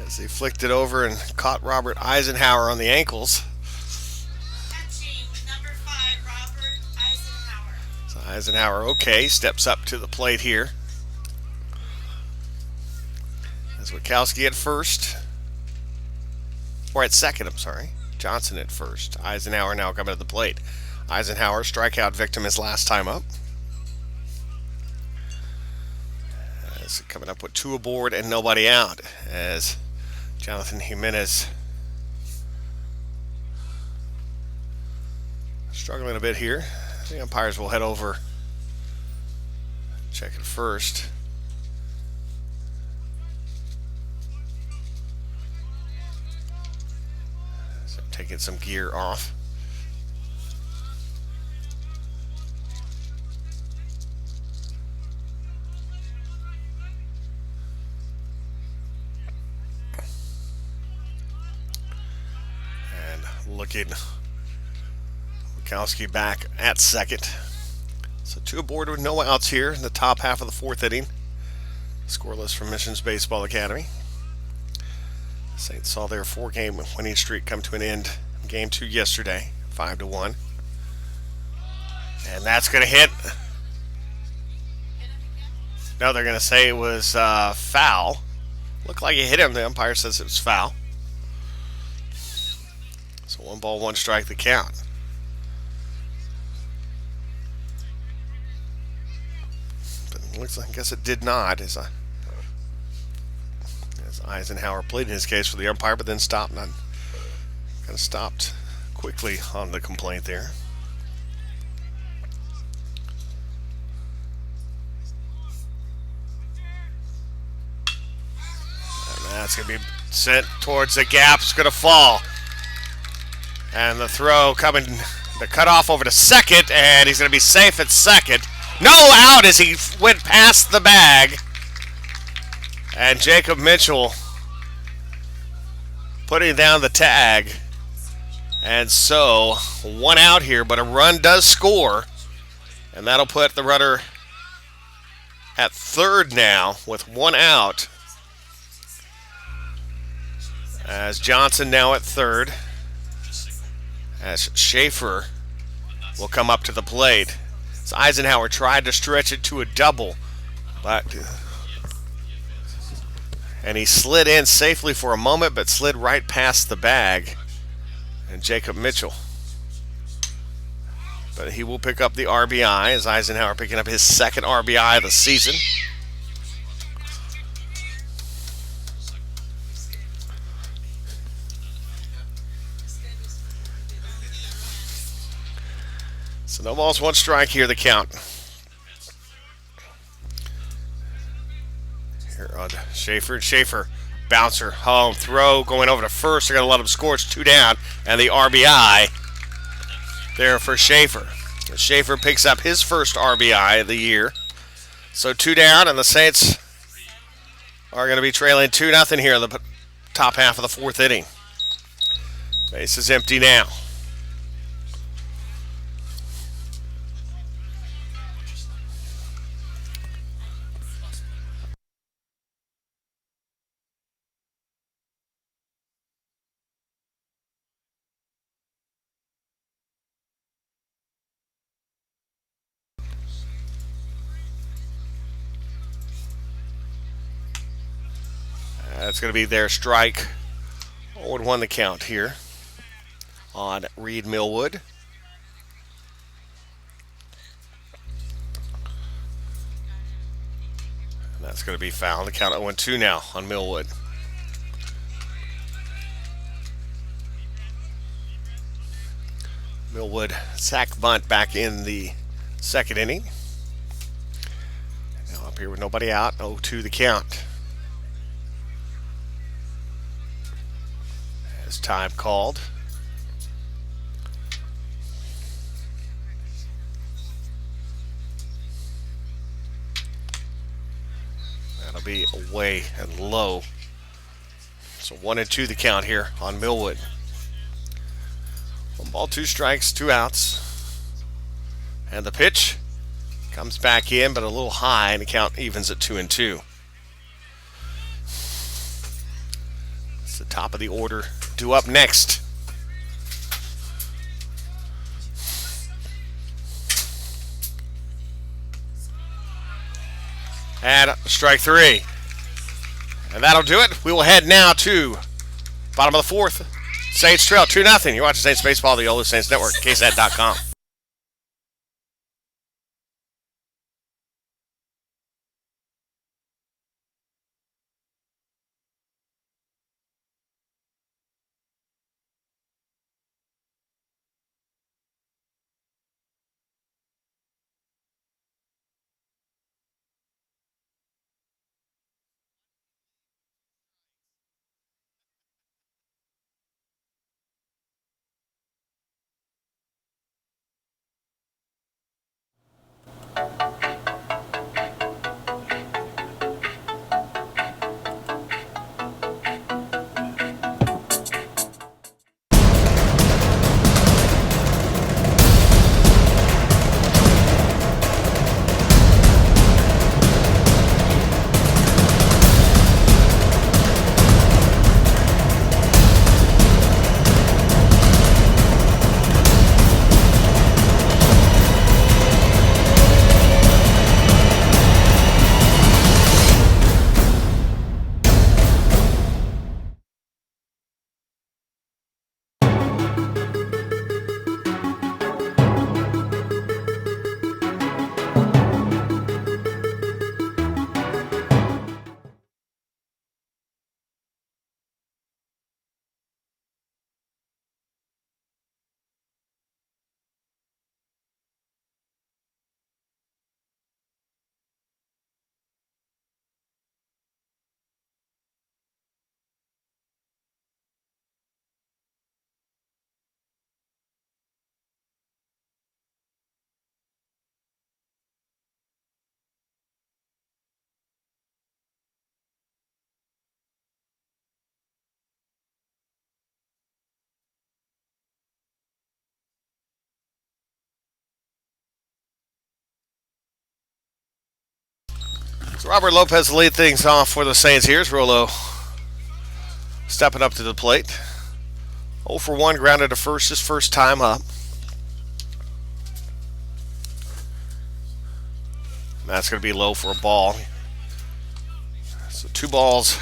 S1: As he flicked it over and caught Robert Eisenhower on the ankles. Eisenhower, okay, steps up to the plate here. As Witkowski at first. Or at second, I'm sorry. Johnson at first. Eisenhower now coming to the plate. Eisenhower, strikeout victim his last time up. As coming up with 2 aboard and nobody out. As Jonathan Jimenez struggling a bit here. The umpires will head over, check it first. So taking some gear off. And looking. Witkowski back at second. So 2 aboard with no outs here in the top half of the 4th inning. Scoreless from Missions Baseball Academy. Saints saw their four-game winning streak come to an end in Game 2 yesterday, 5-1. And that's going to hit. No, they're going to say it was foul. Looked like it hit him. The umpire says it was foul. So 1 ball, 1 strike the count. But it looks like, I guess it did not, as Eisenhower pleaded his case for the umpire, but then stopped. Kind of stopped quickly on the complaint there. And that's going to be sent towards the gap. It's going to fall. And the throw coming, the cutoff over to second, and he's going to be safe at second. No out as he went past the bag. And Jacob Mitchell putting down the tag. And so, 1 out here, but a run does score. And that'll put the runner at third now with 1 out. As Johnson now at third. As Schaefer will come up to the plate. As Eisenhower tried to stretch it to a double, and he slid in safely for a moment, but slid right past the bag. And Jacob Mitchell, but he will pick up the RBI, as Eisenhower picking up his second RBI of the season. So no balls, 1 strike here, the count. Here on Schaefer. Schaefer, bouncer, home, throw, going over to first. They're going to let him score. It's 2 down, and the RBI there for Schaefer. Schaefer picks up his first RBI of the year. So 2 down, and the Saints are going to be trailing 2-0 here in the top half of the 4th inning. Base is empty now. That's going to be their strike. 0-1 the count here on Reed Millwood. And that's going to be foul. The count 0-2 now on Millwood. Millwood sack bunt back in the 2nd inning. Now up here with nobody out. 0-2 the count. As time called. That'll be away and low. So 1-2 the count here on Millwood. 1 ball, 2 strikes, 2 outs. And the pitch comes back in, but a little high, and the count evens at 2-2. It's the top of the order. Due up next. And strike 3. And that'll do it. We will head now to bottom of the 4th. Saints trail 2-0. You're watching Saints Baseball, the OLLU Saints Network, KSAT.com. So Robert Lopez lead things off for the Saints. Here's Rolo stepping up to the plate. 0 for 1, grounded to first, his first time up. And that's going to be low for a ball. So 2 balls,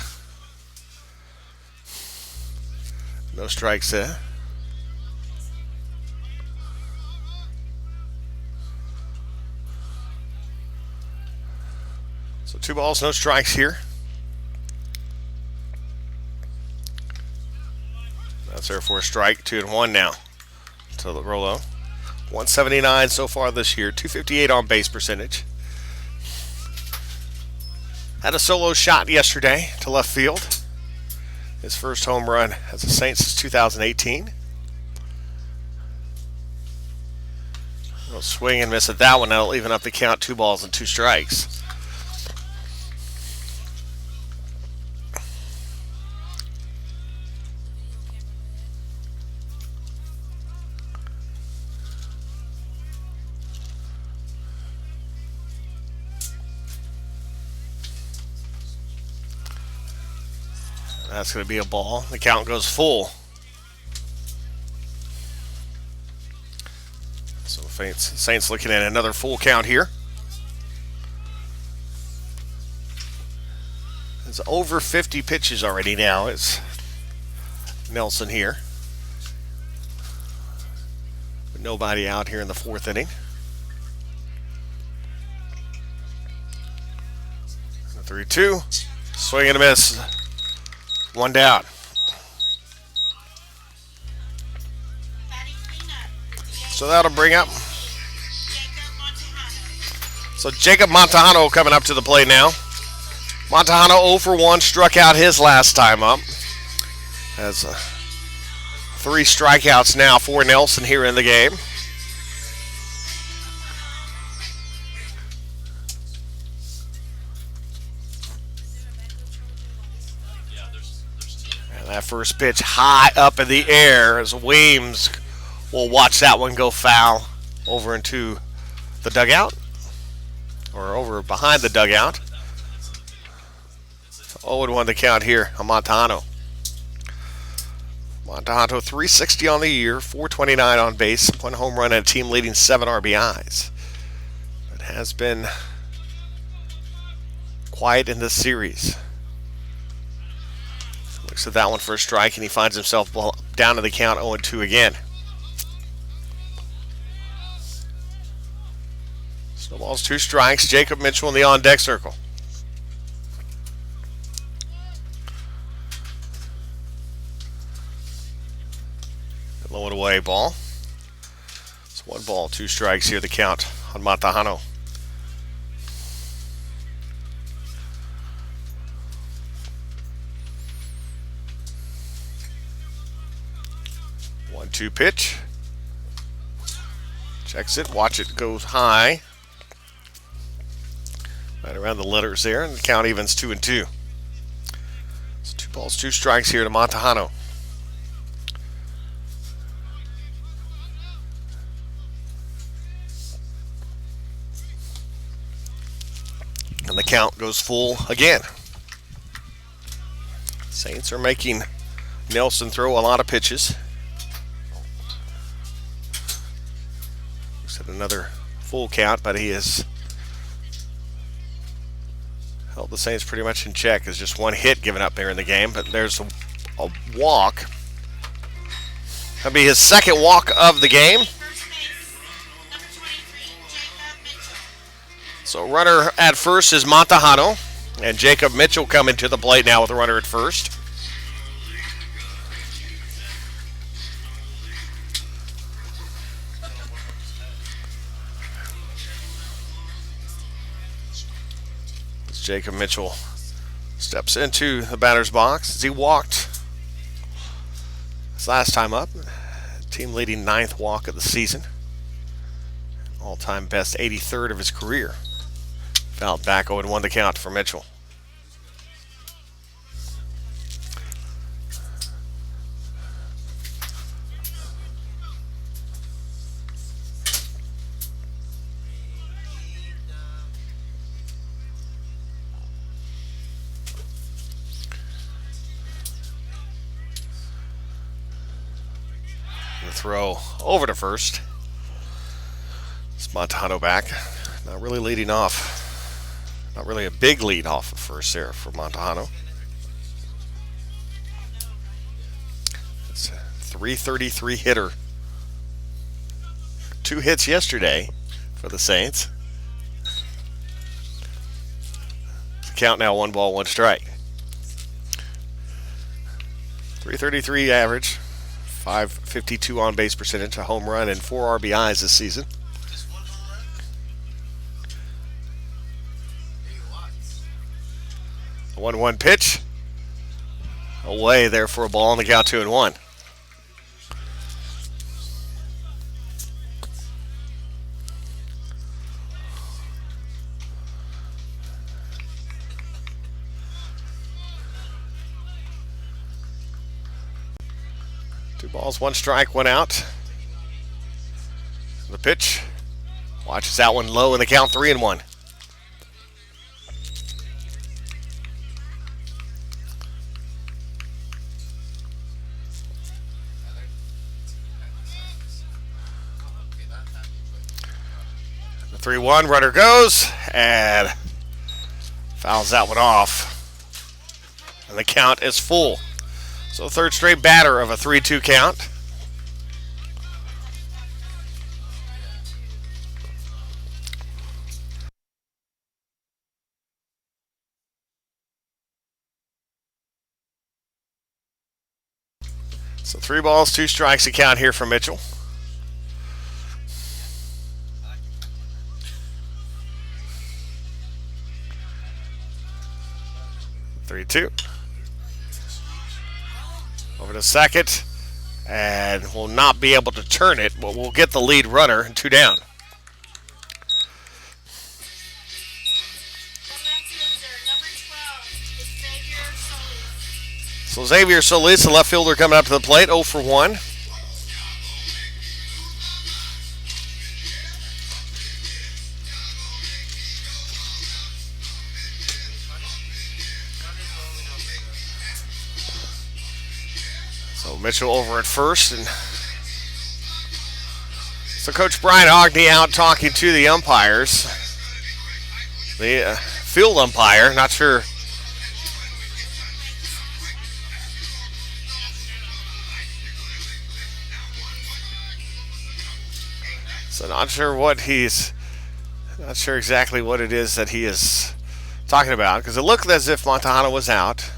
S1: no strikes there. So 2 balls, no strikes here. That's there for a strike. 2-1 now to the Rolo. 179 so far this year. 258 on base percentage. Had a solo shot yesterday to left field. His first home run as a Saint since 2018. He'll swing and miss at that one. That'll even up the count. 2 balls and 2 strikes. That's going to be a ball. The count goes full. So Saints looking at another full count here. It's over 50 pitches already now. It's Nelson here. But nobody out here in the 4th inning. The 3-2. Swing and a miss. 1 down. So that'll bring up. So Jacob Montejano coming up to the plate now. Montejano 0 for 1, struck out his last time up. Has 3 strikeouts now for Nelson here in the game. That first pitch high up in the air as Weems will watch that one go foul over into the dugout, or over behind the dugout. 0-1 the count here on Montejano. Montejano 360 on the year, 429 on base, 1 home run and a team leading 7 RBIs. It has been quiet in this series. Looks at that one for a strike, and he finds himself down to the count 0-2 again. Snowballs, 2 strikes. Jacob Mitchell in the on-deck circle. Low and away ball. It's 1 ball, 2 strikes here, the count on Montejano. One-two pitch. Checks it. Watch it go high. Right around the letters there, and the count evens 2-2. So 2 balls, 2 strikes here to Montejano. And the count goes full again. Saints are making Nelson throw a lot of pitches. Looks at another full count, but he has held the Saints pretty much in check. There's just 1 hit given up there in the game, but there's a walk. That'll be his 2nd walk of the game. So runner at first is Montejano, and Jacob Mitchell coming to the plate now with a runner at first. As Jacob Mitchell steps into the batter's box as he walked his last time up. Team leading 9th walk of the season. All-time best 83rd of his career. Fouled back 0-1 the count for Mitchell. throw over to first. It's Montano back. Not really leading off. Not really a big lead off of first there for Montano. It's a .333 hitter. 2 hits yesterday for the Saints. Count now 1 ball, 1 strike. .333 average, .552 on base percentage, a home run, and 4 RBIs this season. A 1-1 pitch. Away there for a ball on the count 2-1. Two balls, 1 strike, 1 out. The pitch. Watches that one low in the count 3-1. The 3-1 runner goes and fouls that one off. And the count is full. So third straight batter of a 3-2 count. So 3 balls, 2 strikes a count here for Mitchell. Three-two. Over to second, and will not be able to turn it, but we'll get the lead runner and 2 down. So Xavier Solis, the left fielder, coming up to the plate, 0 for 1. So Mitchell over at first, and so Coach Brian Ogney out talking to the umpires. The field umpire, not sure. So not sure exactly what it is that he is talking about, because it looked as if Montano was out.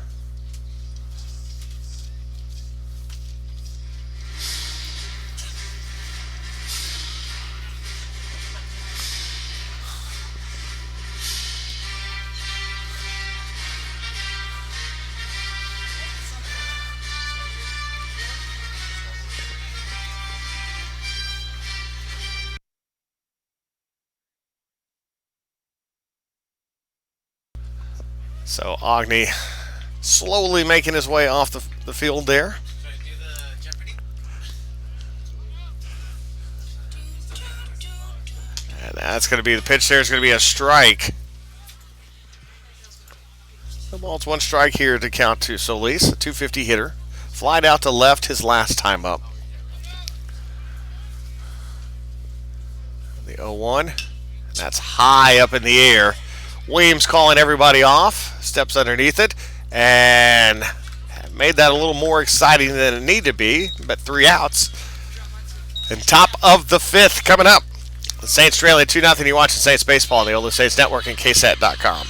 S1: So Ogney slowly making his way off the field there. And that's going to be the pitch there. Is going to be a strike. The ball's 1 strike here to count to Solis, a .250 hitter. Flied out to left his last time up. The 0-1. That's high up in the air. Williams calling everybody off, steps underneath it, and made that a little more exciting than it needed to be, but 3 outs. And top of the 5th coming up. The Saints trailing 2-0. You're watching Saints Baseball on the OLLU Saints Network and KSAT.com.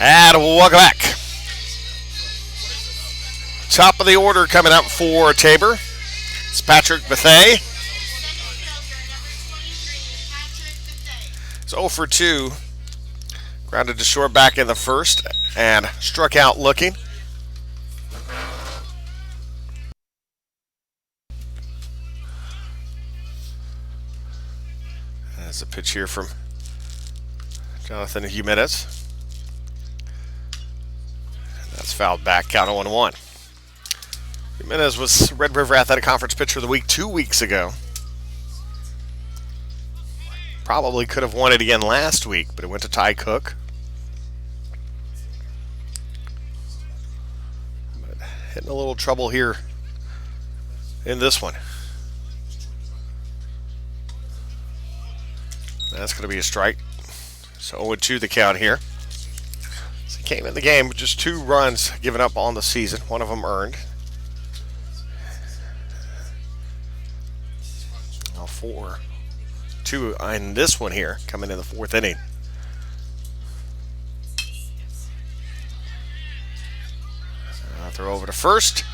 S1: And welcome back. Top of the order coming up for Tabor. It's Patrick Bethea. It's 0 for 2. Grounded to short back in the first and struck out looking. There's a pitch here from Jonathan Jimenez. And that's fouled back, count 0-1. Jimenez was Red River Athletic Conference Pitcher of the Week 2 weeks ago. Probably could have won it again last week, but it went to Ty Cook. But hitting a little trouble here in this one. That's going to be a strike. So 0-2 the count here. So he came in the game with just 2 runs given up on the season. One of them earned. Now 4-2 in this one here, coming in the 4th inning. Throw over to first.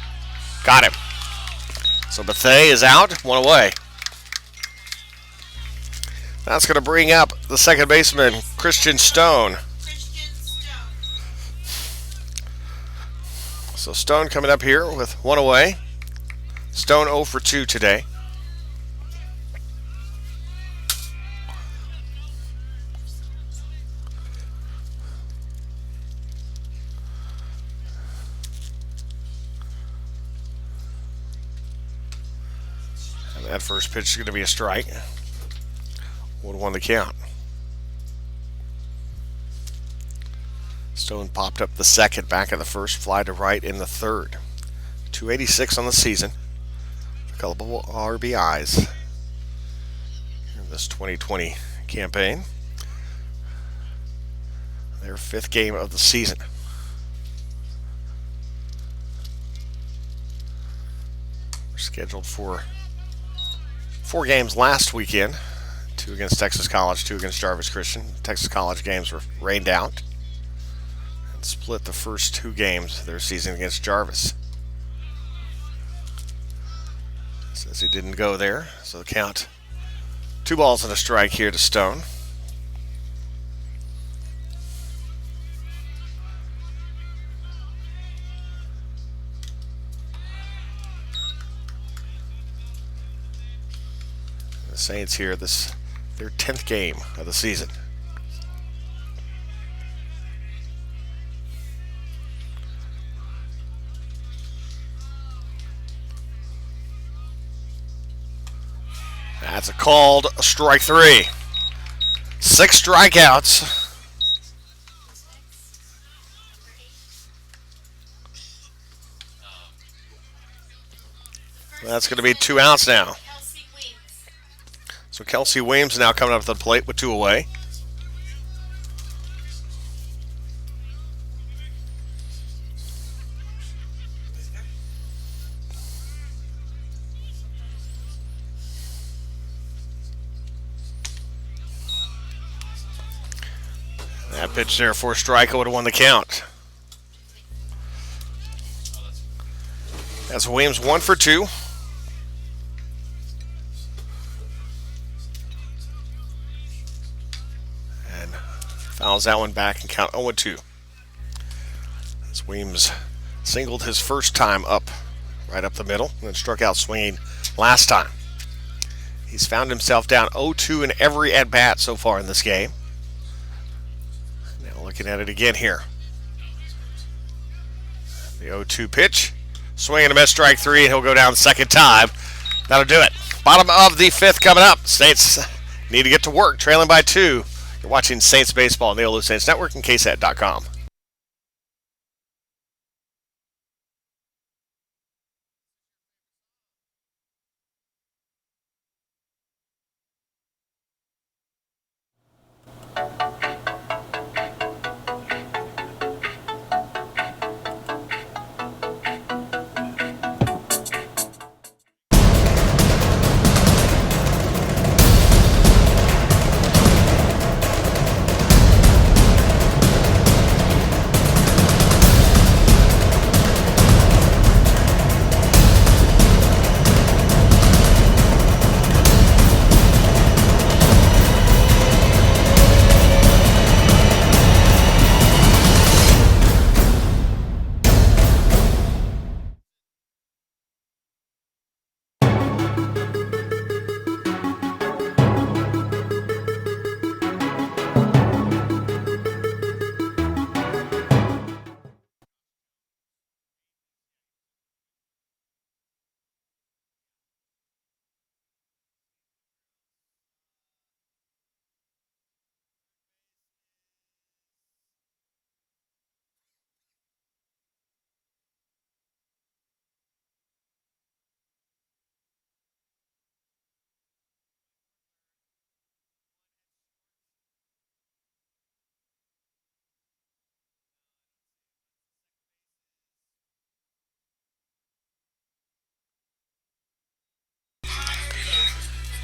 S1: Got him. So Bethea is out, 1 away. That's going to bring up the second baseman, Christian Stone. So Stone coming up here with 1 away. Stone 0 for 2 today. And that first pitch is going to be a strike. 1-1 the count. Stone popped up the second, back in the first, fly to right in the third. 286 on the season. A couple of RBIs in this 2020 campaign. Their 5th game of the season. We're scheduled for 4 games last weekend. 2 against Texas College, 2 against Jarvis Christian. Texas College games were rained out and split the first 2 games of their season against Jarvis. Says he didn't go there, so the count 2 balls and a strike here to Stone. The Saints here, their 10th game of the season. That's a called strike 3. 6 strikeouts. That's going to be 2 outs now. So Kelsey Williams now coming up to the plate with 2 away. That pitch there for a strike would have won the count. That's Williams 1 for 2. Fouls that one back and count 0-2. As Weems singled his first time up, right up the middle, and then struck out swinging last time. He's found himself down 0-2 in every at-bat so far in this game. Now looking at it again here. The 0-2 pitch. Swing and a miss, strike 3, and he'll go down the second time. That'll do it. Bottom of the 5th coming up. Saints need to get to work, trailing by 2. You're watching Saints Baseball on the OLLU Saints Network and KSAT.com.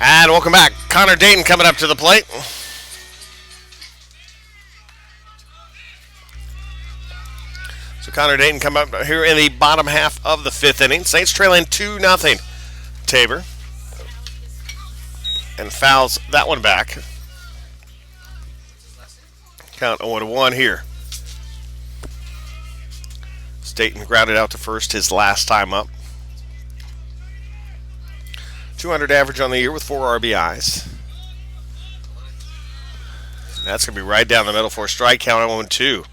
S1: And welcome back. Connor Dayton coming up to the plate. So Connor Dayton come up here in the bottom half of the fifth inning. Saints trailing 2-0. Tabor. And fouls that one back. Count 0-1 here. Dayton grounded out to first his last time up. 200 average on the year with 4 RBIs. And that's going to be right down the middle for a strike count 0-2.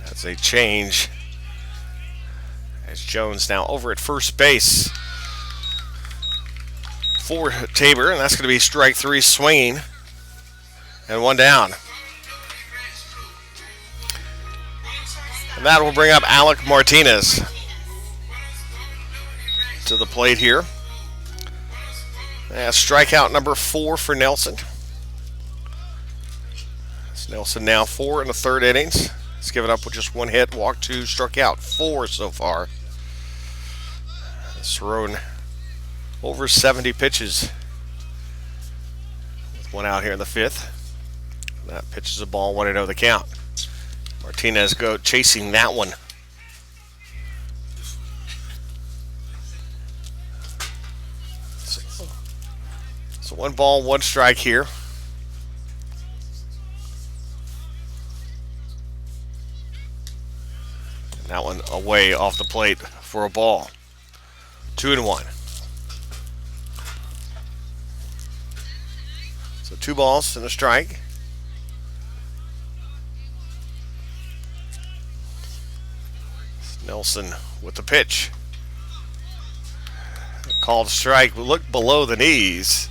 S1: That's a change as Jones now over at first base for Tabor, and that's going to be strike 3 swinging and 1 down. And that will bring up Alec Martinez to the plate here. Strikeout number 4 for Nelson. It's Nelson now 4 in the third innings. He's given up with just 1 hit, walked 2, struck out 4 so far. He's thrown over 70 pitches with 1 out here in the 5th. That pitch is a ball, 1-0 the count. Martinez go chasing that one. So 1 ball, 1 strike here. And that one away off the plate for a ball. 2-1. So 2 balls and a strike. Nelson with the pitch. Called strike. Look below the knees.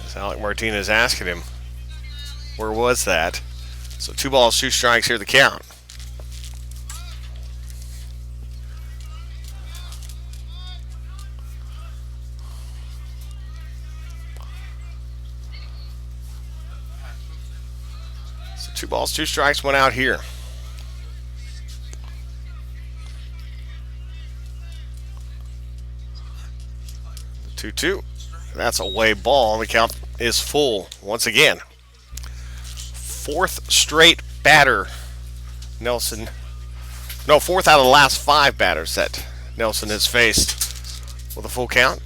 S1: As Alec Martinez asking him, where was that? So 2 balls, 2 strikes here the count. So 2 balls, 2 strikes, 1 out here. 2-2. That's a way ball. The count is full once again. 4th straight batter. Nelson. No, 4th out of the last 5 batters that Nelson has faced with a full count.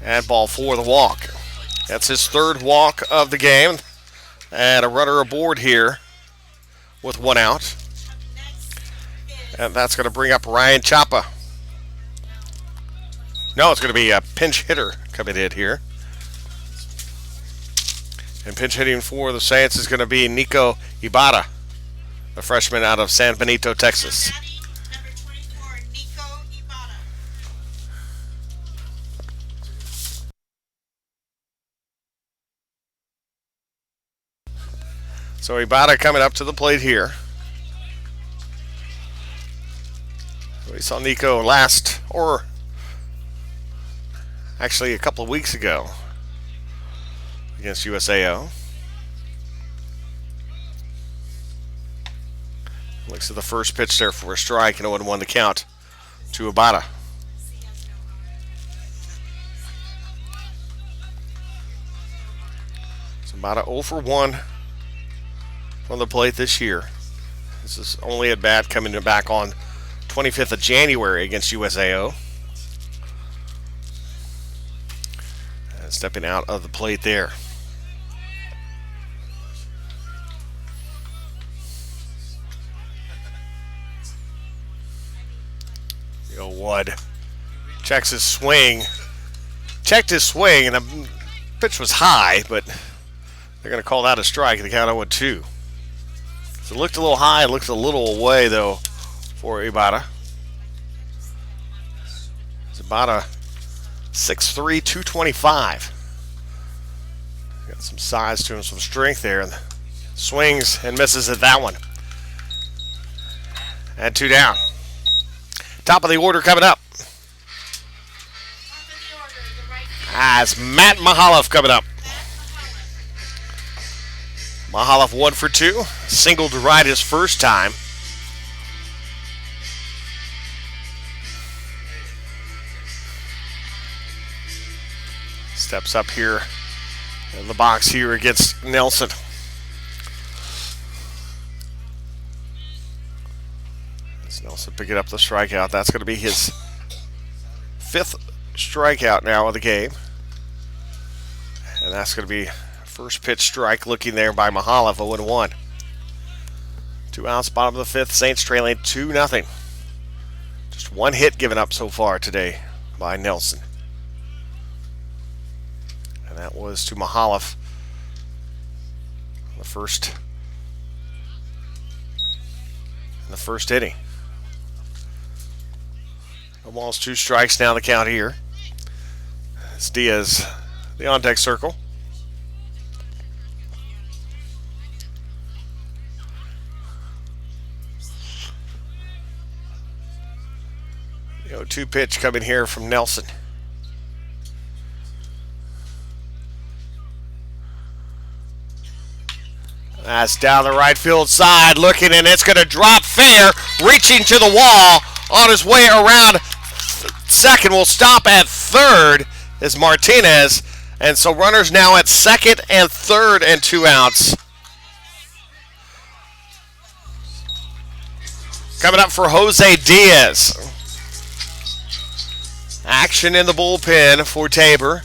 S1: And ball 4, the walk. That's his 3rd walk of the game. And a runner aboard here with 1 out. And that's going to bring up Ryan Chapa. No, it's going to be a pinch hitter coming in here. And pinch hitting for the Saints is going to be Nico Ibarra, a freshman out of San Benito, Texas.
S2: Number 24, Nico Ibarra.
S1: So Ibarra coming up to the plate here. We saw Nico last, or actually a couple of weeks ago, against USAO. Looks at the first pitch there for a strike and 0-1 the count to Ibarra. So Ibarra 0 for 1 from the plate this year. This is only at bat coming back on 25th of January against USAO. And stepping out of the plate there. Yo, Wood checks his swing. Checked his swing, and the pitch was high, but they're going to call that a strike. The count 0-2. So it looked a little high, it looked a little away though for Ibarra. It's Ibarra 6'3", 225. Got some size to him, some strength there. And swings and misses at that one. And 2 down. Top of the order coming up. As Matt Mahaloff coming up. Mahaloff 1 for 2. Single to right his first time. Steps up here in the box here against Nelson. As Nelson picking up the strikeout. That's going to be his 5th strikeout now of the game. And that's going to be first pitch strike looking there by Mahaloff, 0-1. 2 outs, bottom of the 5th. Saints trailing 2-0. Just 1 hit given up so far today by Nelson. And that was to Mahaloff in the first inning. No balls, 2 strikes now the count here. It's Diaz, the on-deck circle. The 0-2 pitch coming here from Nelson. That's down the right field side, looking, and it's going to drop fair, reaching to the wall on his way around second. Will stop at third is Martinez, and so runners now at second and third and 2 outs. Coming up for Jose Diaz. Action in the bullpen for Tabor.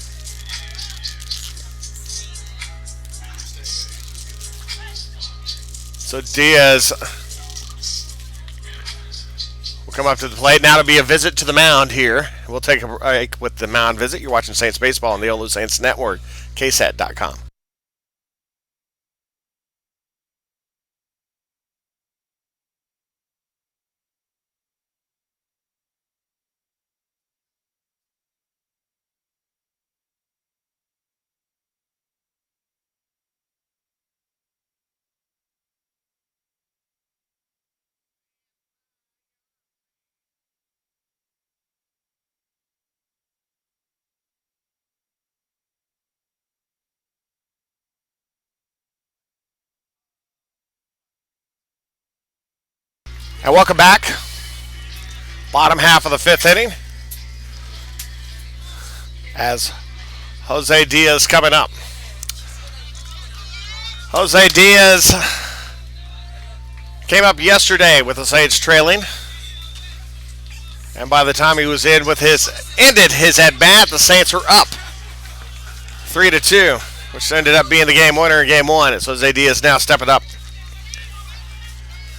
S1: So Diaz will come up to the plate. Now to be a visit to the mound here. We'll take a break with the mound visit. You're watching Saints Baseball on the OLLU Saints Network, ksat.com. And welcome back. Bottom half of the 5th inning. As Jose Diaz coming up. Jose Diaz came up yesterday with the Saints trailing. And by the time he was ended his at-bat, the Saints were up 3-2, which ended up being the game winner in game 1. It's Jose Diaz now stepping up.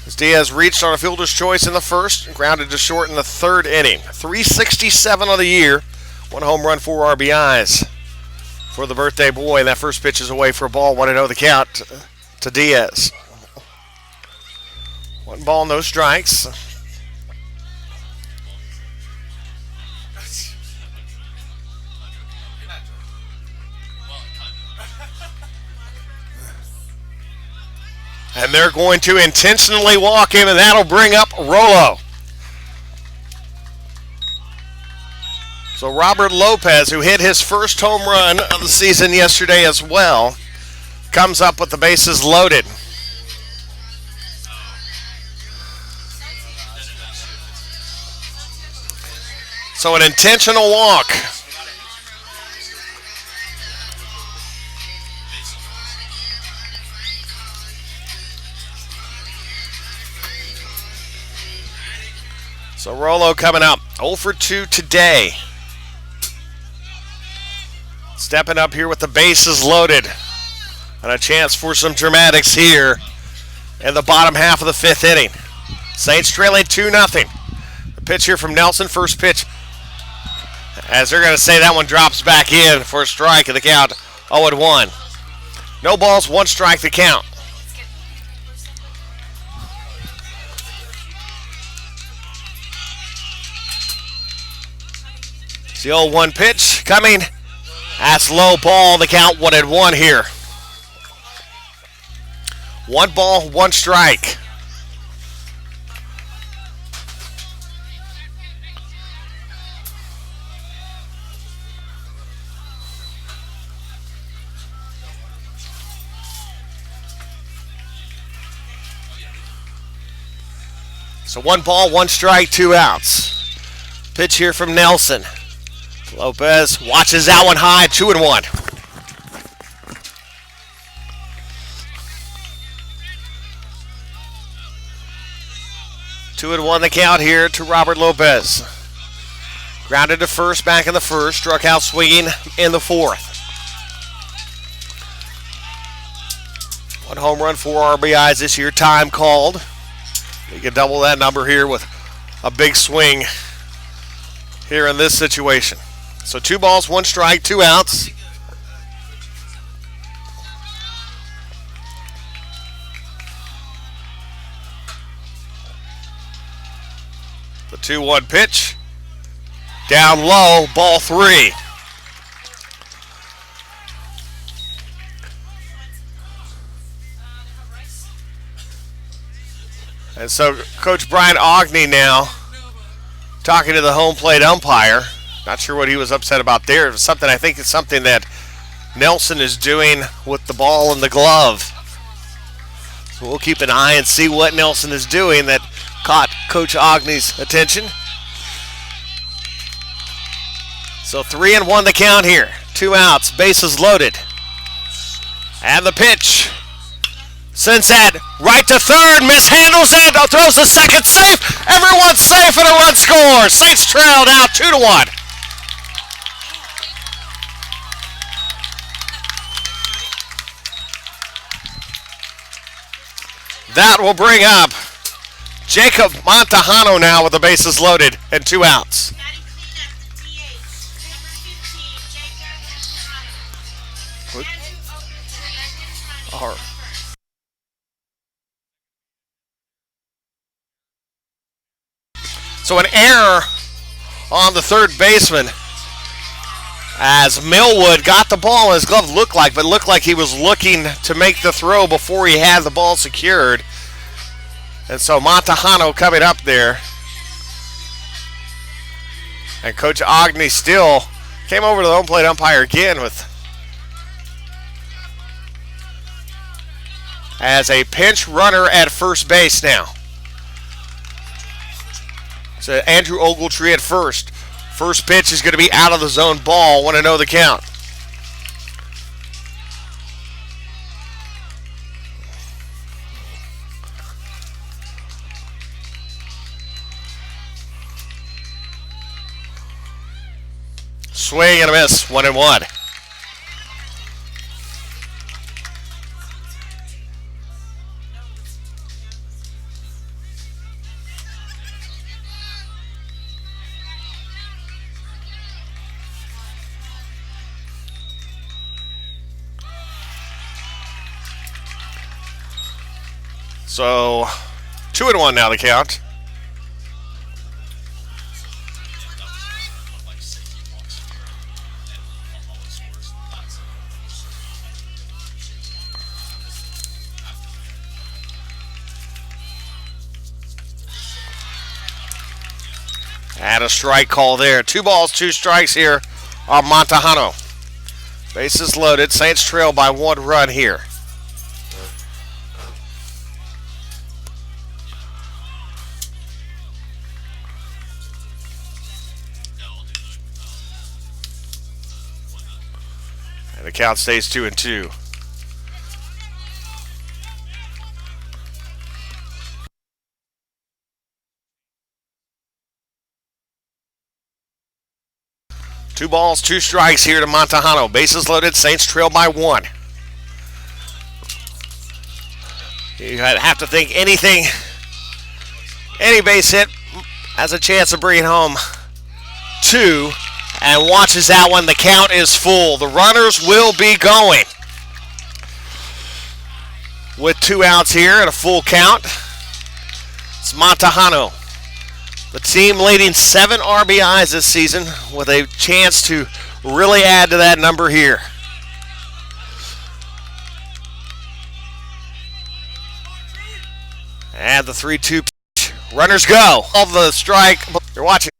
S1: As Diaz reached on a fielder's choice in the first, grounded to short in the 3rd inning. 367 on the year, 1 home run, 4 RBIs for the birthday boy. That first pitch is away for a ball, 1-0 the count to Diaz. 1 ball, no strikes. And they're going to intentionally walk him, and that'll bring up Rollo. So Robert Lopez, who hit his first home run of the season yesterday as well, comes up with the bases loaded. So an intentional walk. So Rollo coming up, 0 for 2 today. Stepping up here with the bases loaded. And a chance for some dramatics here in the bottom half of the 5th inning. Saints trailing 2-0. The pitch here from Nelson, first pitch. As they're going to say that one drops back in for a strike in the count, 0-1. No balls, 1 strike the count. The 0-1 pitch coming. That's low ball. The count 1-1 here. 1 ball, 1 strike. So 1 ball, 1 strike, 2 outs. Pitch here from Nelson. Lopez watches that one high, 2-1. Two and one the count here to Robert Lopez. Grounded to first, back in the first. Struck out swinging in the fourth. 1 home run, 4 RBIs this year. Time called. You can double that number here with a big swing here in this situation. So 2 balls, 1 strike, 2 outs. The 2-1 pitch. Down low, ball 3. And so Coach Brian Ogney now talking to the home plate umpire. Not sure what he was upset about there. It was something, I think it's something that Nelson is doing with the ball and the glove. So we'll keep an eye and see what Nelson is doing that caught Coach Ogney's attention. So 3-1 the count here. 2 outs, bases loaded. And the pitch. Sends that right to third, mishandles it, throws the second safe. Everyone's safe and a run scores. Saints trail now 2-1. That will bring up Jacob Montejano now with the bases loaded and 2 outs.
S2: Batting cleanup, DH, number 15, Jacob Montejano.
S1: What?
S2: Andrew Ogletree,
S1: All right.
S2: first.
S1: So an error on the third baseman as Millwood got the ball in his glove, looked like he was looking to make the throw before he had the ball secured. And so Montejano coming up there. And Coach Ogney still came over to the home plate umpire again with as a pinch runner at first base now. So Andrew Ogletree at first. First pitch is going to be out of the zone ball. 1-0 the count. Swing and a miss. 1-1. So 2-1 now the count. And a strike call there. 2 balls, 2 strikes here on Montejano. Bases loaded. Saints trail by 1 run here. And the count stays 2-2. Two balls, 2 strikes here to Montejano. Bases loaded, Saints trail by 1. You have to think any base hit has a chance of bringing home 2. And watches that one. The count is full. The runners will be going. With 2 outs here and a full count. It's Montejano. The team leading 7 RBIs this season with a chance to really add to that number here. And the 3-2 pitch. Runners go. All the strike. You're watching.